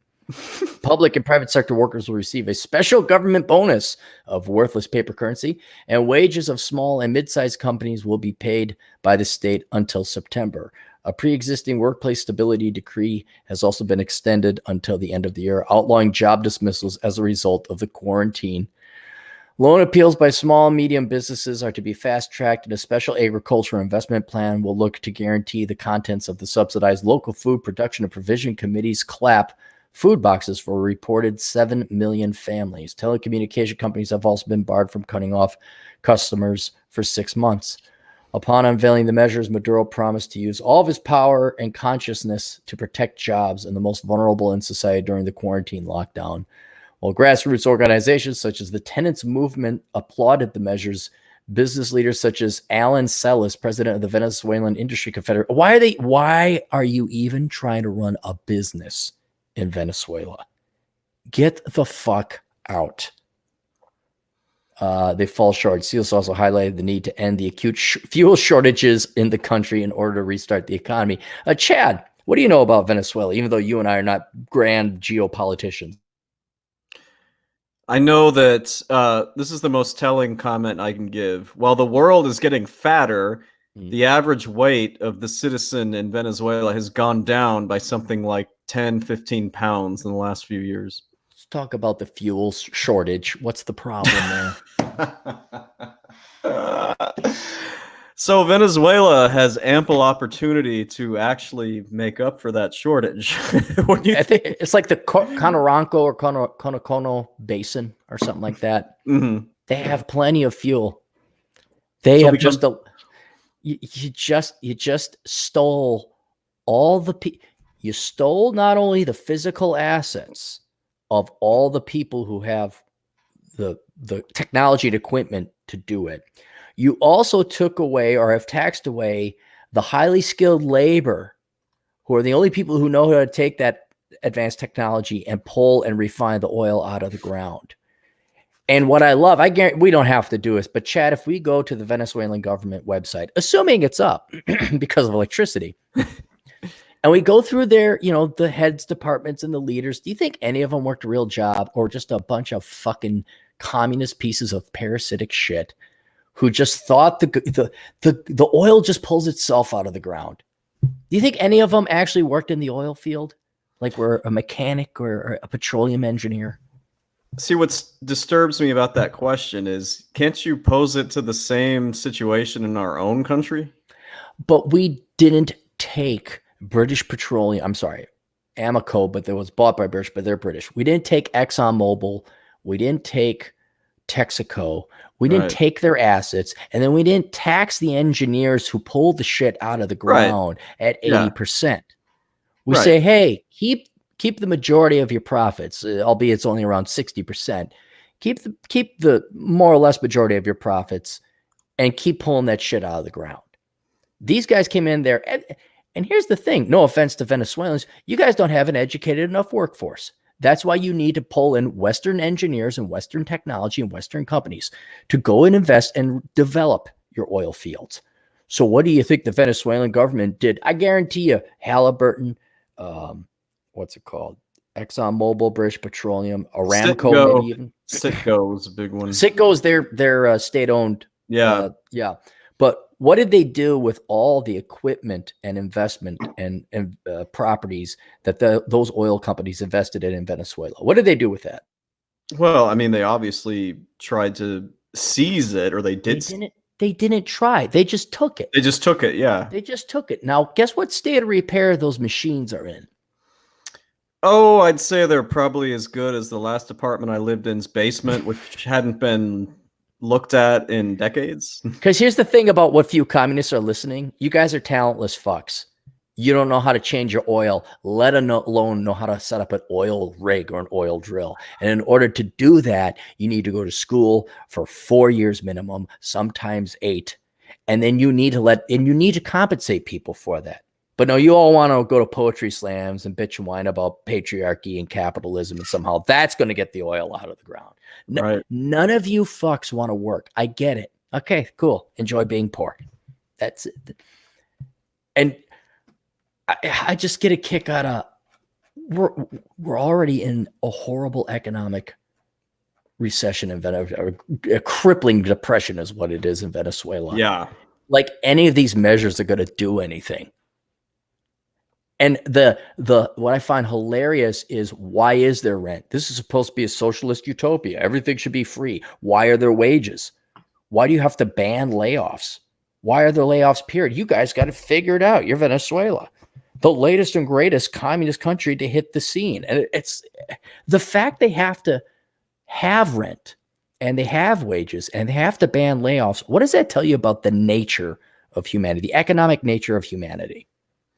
Public and private sector workers will receive a special government bonus of worthless paper currency, and wages of small and mid-sized companies will be paid by the state until September. A pre-existing workplace stability decree has also been extended until the end of the year, outlawing job dismissals as a result of the quarantine. Loan appeals by small and medium businesses are to be fast-tracked, and a special agricultural investment plan will look to guarantee the contents of the subsidized local food production and provision committee's CLAP food boxes for a reported 7 million families. Telecommunication companies have also been barred from cutting off customers for 6 months. Upon unveiling the measures, Maduro promised to use all of his power and consciousness to protect jobs and the most vulnerable in society during the quarantine lockdown. While grassroots organizations such as the Tenants Movement applauded the measures business leaders such as Alan Celis, president of the Venezuelan Industry Confederation. Why are you even trying to run a business in Venezuela? Get the fuck out. They fall short. Celis also highlighted the need to end the acute fuel shortages in the country in order to restart the economy. Chad, what do you know about Venezuela, even though you and I are not grand geopoliticians? I know that this is the most telling comment I can give. While the world is getting fatter, the average weight of the citizen in Venezuela has gone down by something like 10, 15 pounds in the last few years. Let's talk about the fuel shortage. What's the problem there? So Venezuela has ample opportunity to actually make up for that shortage. I think it's like the Conoranco or Conocono Basin or something like that. Mm-hmm. They have plenty of fuel. They have just you just stole all the you stole not only the physical assets of all the people who have the technology and equipment to do it. You also took away or have taxed away the highly skilled labor who are the only people who know how to take that advanced technology and pull and refine the oil out of the ground. And what I love, I guarantee we don't have to do this, but Chad, if we go to the Venezuelan government website, assuming it's up because of electricity, and we go through their, the heads departments and the leaders, do you think any of them worked a real job or just a bunch of fucking communist pieces of parasitic shit who just thought the oil just pulls itself out of the ground? Do you think any of them actually worked in the oil field? Like were a mechanic or a petroleum engineer? See, what disturbs me about that question is, can't you pose it to the same situation in our own country? But we didn't take British Petroleum. I'm sorry, Amoco, but that was bought by British, but they're British. We didn't take ExxonMobil. We didn't take Texaco. We didn't take their assets. And then we didn't tax the engineers who pulled the shit out of the ground at 80%. We say, hey, keep the majority of your profits, albeit it's only around 60%. Keep the more or less majority of your profits and keep pulling that shit out of the ground. These guys came in there. And here's the thing. No offense to Venezuelans. You guys don't have an educated enough workforce. That's why you need to pull in Western engineers and Western technology and Western companies to go and invest and develop your oil fields. So what do you think the Venezuelan government did? I guarantee you, Halliburton, what's it called? ExxonMobil, British Petroleum, Aramco, maybe even. Citgo was a big one. Citgo is their state-owned. Yeah. But what did they do with all the equipment and investment and properties that those oil companies invested in Venezuela? What did they do with that? Well, I mean, they obviously tried to seize it, or they did. They didn't try. They just took it. They just took it, yeah. They just took it. Now, guess what state of repair those machines are in? Oh, I'd say they're probably as good as the last apartment I lived in's basement, which hadn't been looked at in decades. Because here's the thing about what few communists are listening. You guys are talentless fucks. You don't know how to change your oil, let alone know how to set up an oil rig or an oil drill. And in order to do that, you need to go to school for 4 years minimum, sometimes 8. And then you need to compensate people for that. But no, you all want to go to poetry slams and bitch and whine about patriarchy and capitalism, and somehow that's going to get the oil out of the ground. None of you fucks want to work. I get it. Okay, cool. Enjoy being poor. That's it. And I just get a kick out of we're already in a horrible economic recession in Venezuela. A crippling depression is what it is in Venezuela. Yeah. Like any of these measures are going to do anything. And the what I find hilarious is, why is there rent? This is supposed to be a socialist utopia. Everything should be free. Why are there wages? Why do you have to ban layoffs? Why are there layoffs, period? You guys got to figure it out. You're Venezuela, the latest and greatest communist country to hit the scene. And it's the fact they have to have rent and they have wages and they have to ban layoffs. What does that tell you about the nature of humanity, the economic nature of humanity?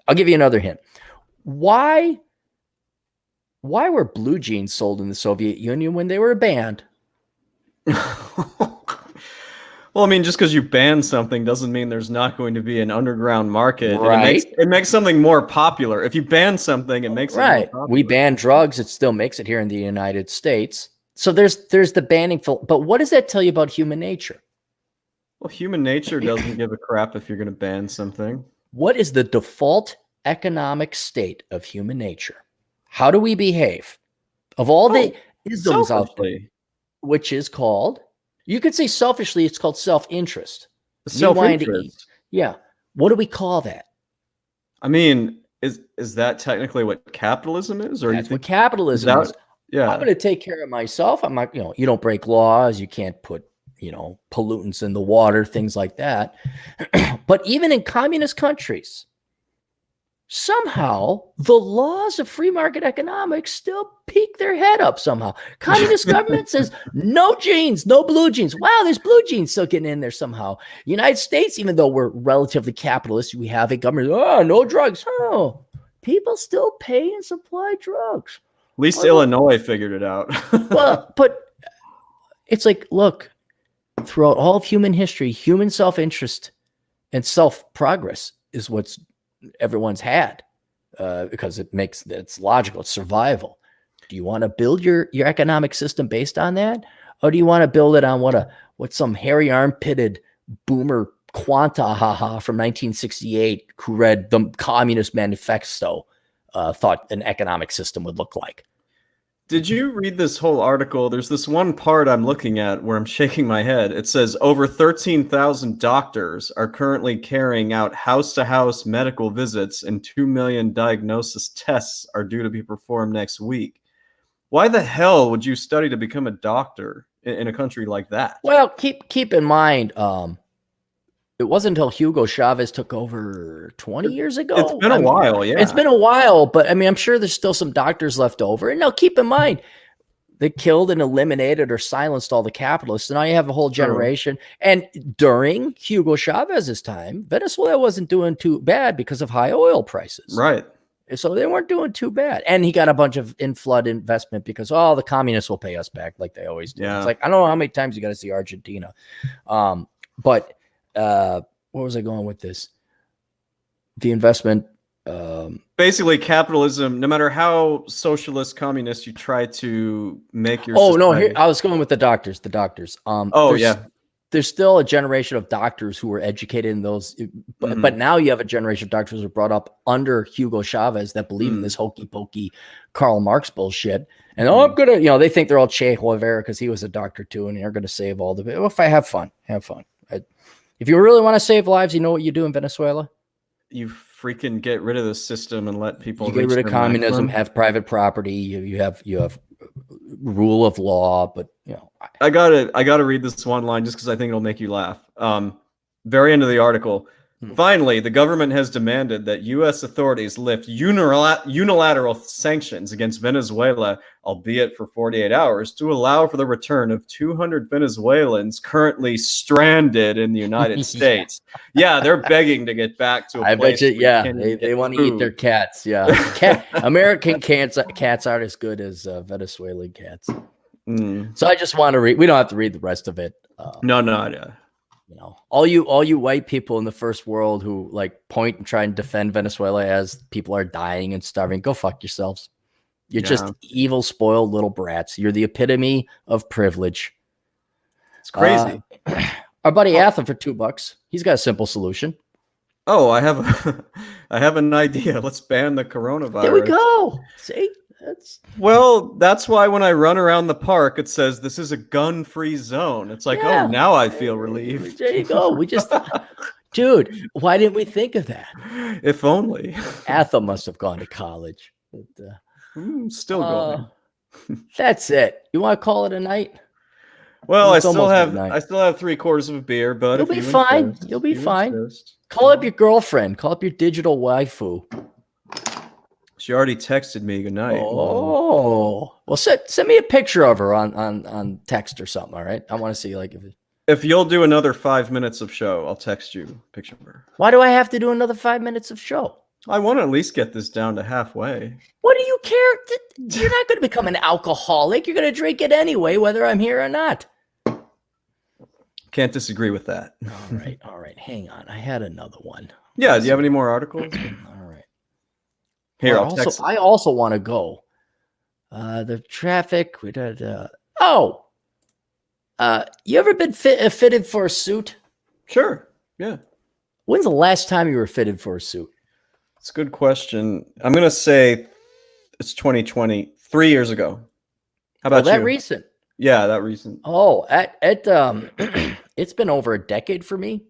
I'll give you another hint. Why were blue jeans sold in the Soviet Union when they were a band? Well, I mean, just because you ban something doesn't mean there's not going to be an underground market, and Right. it makes something more popular. If you ban something, it makes it more Right. popular. We ban drugs. It still makes it here in the United States. So there's the banning. But what does that tell you about human nature? Well, human nature doesn't give a crap if you're going to ban something. What is the default economic state of human nature? How do we behave? Of all the isms out there, Selfishly. which is called, you could say selfishly, it's called self-interest. Me wanting to eat. Self-interest. Yeah. What do we call that? I mean, is that technically what capitalism is? Or That's what capitalism is. Yeah. I'm going to take care of myself. I'm not, you don't break laws. You can't put, pollutants in the water, things like that. But even in communist countries, somehow the laws of free market economics still peek their head up somehow. Communist government says no jeans, no blue jeans. Wow, there's blue jeans still getting in there somehow. United States, even though we're relatively capitalist, we have a government, no drugs. Oh, people still pay and supply drugs. At least Illinois figured it out. Well, but it's like, look, throughout all of human history, human self-interest and self-progress is what's everyone's had, because it's logical, it's survival. Do you want to build your economic system based on that, or do you want to build it on what some hairy armpitted boomer quanta from 1968 who read the Communist Manifesto thought an economic system would look like? Did you read this whole article? There's this one part I'm looking at where I'm shaking my head. It says over 13,000 doctors are currently carrying out house-to-house medical visits, and 2 million diagnosis tests are due to be performed next week. Why the hell would you study to become a doctor in a country like that? Well, keep in mind, it wasn't until Hugo Chavez took over 20 years ago. It's been a while, yeah. It's been a while, but I mean, I'm sure there's still some doctors left over. And now keep in mind, they killed and eliminated or silenced all the capitalists. And now you have a whole generation. And during Hugo Chavez's time, Venezuela wasn't doing too bad because of high oil prices. Right. So they weren't doing too bad. And he got a bunch of in-flood investment because, the communists will pay us back like they always do. Yeah. It's like, I don't know how many times you got to see Argentina. But where was I going with this? The investment. Basically, capitalism, no matter how socialist, communist you try to make your society. I was going with the doctors. There's still a generation of doctors who were educated in those, but now you have a generation of doctors who were brought up under Hugo Chavez that believe in this hokey pokey Karl Marx bullshit. And I'm gonna, they think they're all Che Guevara because he was a doctor too, and they're gonna save all the. Well, if I have fun. If you really want to save lives, you know what you do in Venezuela? You freaking get rid of the system and let people. You get rid of communism, have private property. You have rule of law, but I gotta read this one line just because I think it'll make you laugh. Very end of the article. Finally, the government has demanded that U.S. authorities lift unilateral sanctions against Venezuela, albeit for 48 hours, to allow for the return of 200 Venezuelans currently stranded in the United States. Yeah, they're begging to get back to a place. Bet you, they want to eat their cats. Yeah, American cats aren't as good as Venezuelan cats. So I just want to read. We don't have to read the rest of it. No. All you white people in the first world who point and try and defend Venezuela as people are dying and starving, go fuck yourselves. You're just evil, spoiled little brats. You're the epitome of privilege. It's crazy. Our buddy Atham for $2. He's got a simple solution. Oh, I have an idea. Let's ban the coronavirus. There we go. See? That's why when I run around the park, it says this is a gun-free zone. It's like, oh, now I feel relieved. There you go. We just, dude, why didn't we think of that? If only. Atham must have gone to college. But, still going. That's it. You want to call it a night? Well, I still have 3/4 of a beer, but you'll be fine. You'll be fine. Call up your girlfriend. Call up your digital waifu. She already texted me good night. Oh, well, send me a picture of her on text or something. All right, I want to see if you'll do another 5 minutes of show, I'll text you a picture of her. Why do I have to do another 5 minutes of show? I want to at least get this down to halfway. What do you care? You're not going to become an alcoholic. You're going to drink it anyway, whether I'm here or not. Can't disagree with that. All right. Hang on. I had another one. Yeah. Do you have any more articles? All right. Here, Well, I'll text. I also want to go. The traffic. We did. You ever been fitted for a suit? Sure. Yeah. When's the last time you were fitted for a suit? It's a good question. I'm gonna say it's 2020, 3 years ago. How about that you? recent? Yeah, that recent. Oh, it's been over a decade for me.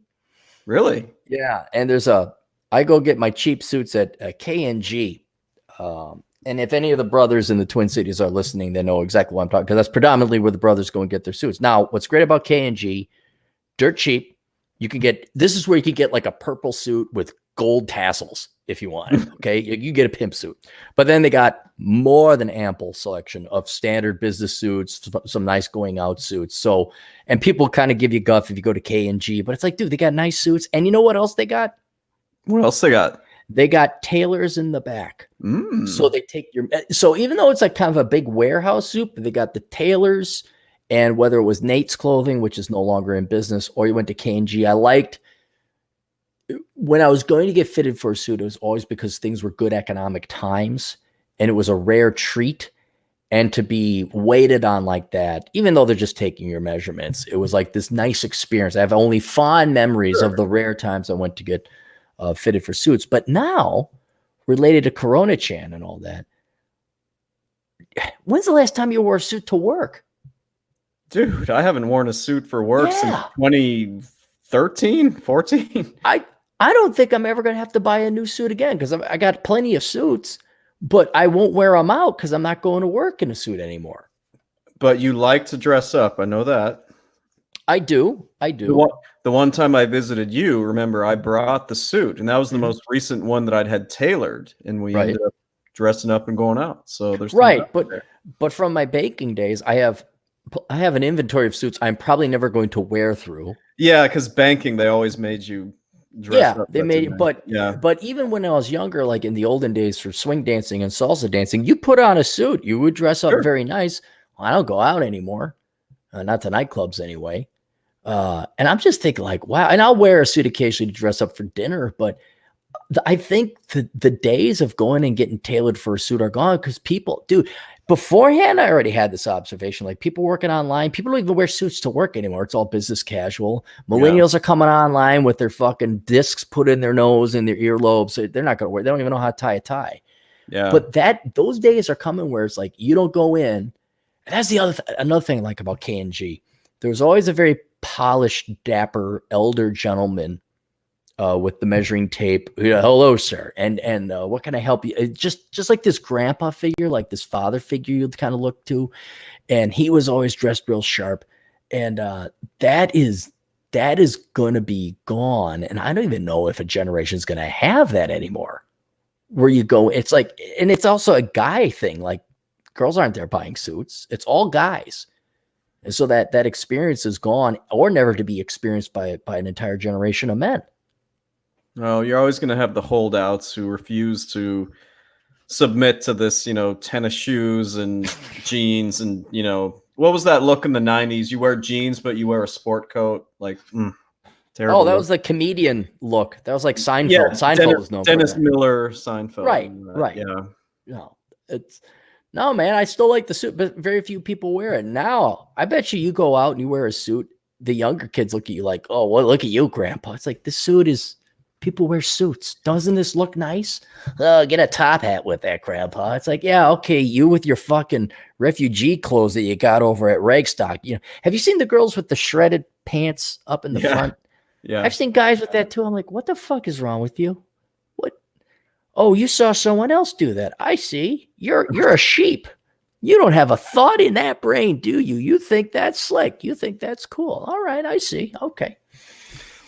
Really? Yeah, and I go get my cheap suits at K&G. And if any of the brothers in the Twin Cities are listening, they know exactly what I'm talking, because that's predominantly where the brothers go and get their suits. Now, what's great about K&G, dirt cheap. This is where you can get like a purple suit with gold tassels if you want it. Okay. You get a pimp suit, but then they got more than ample selection of standard business suits, some nice going out suits. So, and people kind of give you guff if you go to K&G, but it's like, dude, they got nice suits. And you know what else they got? What else they got? They got tailors in the back. So they take so even though it's like kind of a big warehouse suit, they got the tailors. And whether it was Nate's Clothing, which is no longer in business, or you went to K&G, I liked when I was going to get fitted for a suit, it was always because things were good economic times and it was a rare treat. And to be waited on like that, even though they're just taking your measurements, it was like this nice experience. I have only fond memories of the rare times I went to get fitted for suits. But now, related to Corona Chan and all that, when's the last time you wore a suit to work? Dude, I haven't worn a suit for work since 2013, 14. I don't think I'm ever going to have to buy a new suit again, because I got plenty of suits, but I won't wear them out because I'm not going to work in a suit anymore. But you like to dress up. I know that. I do. The one time I visited you, remember, I brought the suit, and that was the most recent one that I'd had tailored, and we ended up dressing up and going out. So there's but from my baking days, I have an inventory of suits I'm probably never going to wear through. Yeah, because banking, they always made you dress up. They made it, but even when I was younger, like in the olden days for swing dancing and salsa dancing, you put on a suit, you would dress up very nice. Well, I don't go out anymore, not to nightclubs anyway. And I'm just thinking like, wow, and I'll wear a suit occasionally to dress up for dinner, but I think the days of going and getting tailored for a suit are gone, because people, dude, beforehand, I already had this observation. Like, people working online, people don't even wear suits to work anymore. It's all business casual. Millennials are coming online with their fucking discs put in their nose and their earlobes. They're not going to wear. They don't even know how to tie a tie. Yeah. But those days are coming where it's like, you don't go in. And that's another thing I like about K&G. There's always a very polished, dapper, elder gentleman with the measuring tape. Hello, sir. And what can I help you? Just like this grandpa figure, like this father figure you'd kind of look to. And he was always dressed real sharp. And that is going to be gone. And I don't even know if a generation is going to have that anymore. Where you go, it's like, and it's also a guy thing. Like, girls aren't there buying suits. It's all guys. And so that experience is gone, or never to be experienced by an entire generation of men. Oh, you're always going to have the holdouts who refuse to submit to this, tennis shoes and jeans. And, what was that look in the 90s? You wear jeans, but you wear a sport coat. Like, terrible. Oh, that was the comedian look. That was like Seinfeld. Yeah, Seinfeld was known Dennis for that. Miller, Seinfeld. Right. Yeah. No, man, I still like the suit, but very few people wear it. Now, I bet you go out and you wear a suit, the younger kids look at you like, oh, well, look at you, grandpa. It's like, this suit is... People wear suits. Doesn't this look nice? Oh, get a top hat with that, grandpa. It's like, yeah, okay, you with your fucking refugee clothes that you got over at Ragstock. Have you seen the girls with the shredded pants up in the front? Yeah. I've seen guys with that too. I'm like, what the fuck is wrong with you? What? Oh, you saw someone else do that. I see. You're a sheep. You don't have a thought in that brain, do you? You think that's slick. You think that's cool. All right, I see. Okay.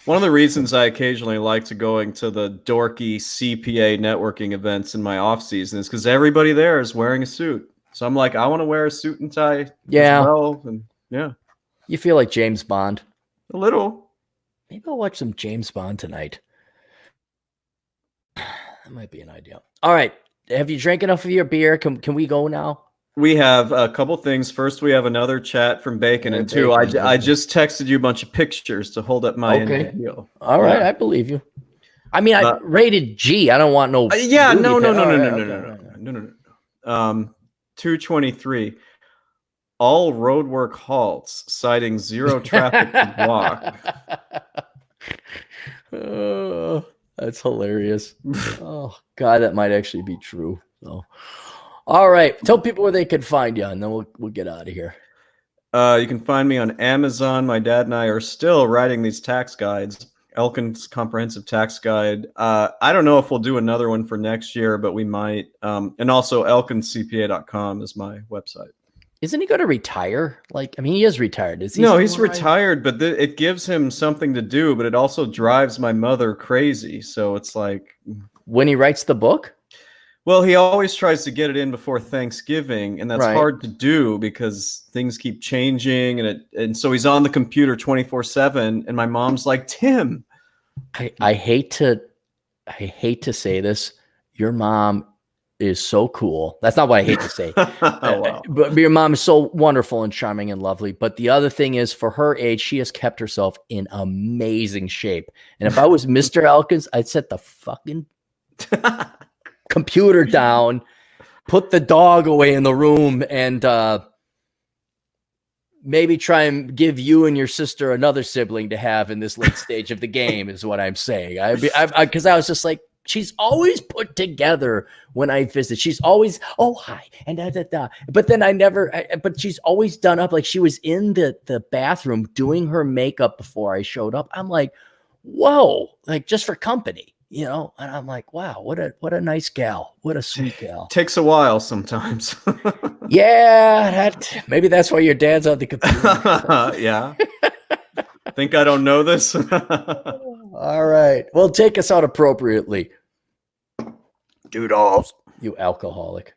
One of the reasons I occasionally like to going to the dorky CPA networking events in my off season is because everybody there is wearing a suit. So I'm like, I want to wear a suit and tie as well. And you feel like James Bond a little. Maybe I'll watch some James Bond tonight. That might be an idea. All right, have you drank enough of your beer? Can we go now? We have a couple things. First, we have another chat from Bacon, and two, I just texted you a bunch of pictures to hold up my end of the deal. All right, I believe you. I mean, I rated G. I don't want no. No. 223. All roadwork halts, citing zero traffic to block. Oh, that's hilarious. Oh God, that might actually be true. So, all right, tell people where they can find you, and then we'll get out of here. You can find me on Amazon. My dad and I are still writing these tax guides. Elkin's Comprehensive Tax Guide. I don't know if we'll do another one for next year, but we might. And also elkincpa.com is my website. Isn't he going to retire? Like, I mean, he is retired. Is he? No, he's retired, but it gives him something to do, but it also drives my mother crazy. So it's like... When he writes the book? Well, he always tries to get it in before Thanksgiving, and that's hard to do because things keep changing, and so he's on the computer 24/7, and my mom's like, Tim. I hate to say this. Your mom is so cool. That's not what I hate to say. Wow. But your mom is so wonderful and charming and lovely. But the other thing is, for her age, she has kept herself in amazing shape. And if I was Mr. Elkins, I'd set the fucking computer down, put the dog away in the room, and maybe try and give you and your sister another sibling to have in this late stage of the game is what I'm saying. Because I was just like, she's always put together when I visit. She's always, oh, hi, and da. But then but she's always done up. Like, she was in the bathroom doing her makeup before I showed up. I'm like, whoa, like, just for company, you know? And I'm like, wow, what a nice gal. What a sweet gal. Takes a while sometimes. Yeah, maybe that's why your dad's on the computer. Yeah. Think I don't know this? All right. Well, take us out appropriately. Doodles. You alcoholic.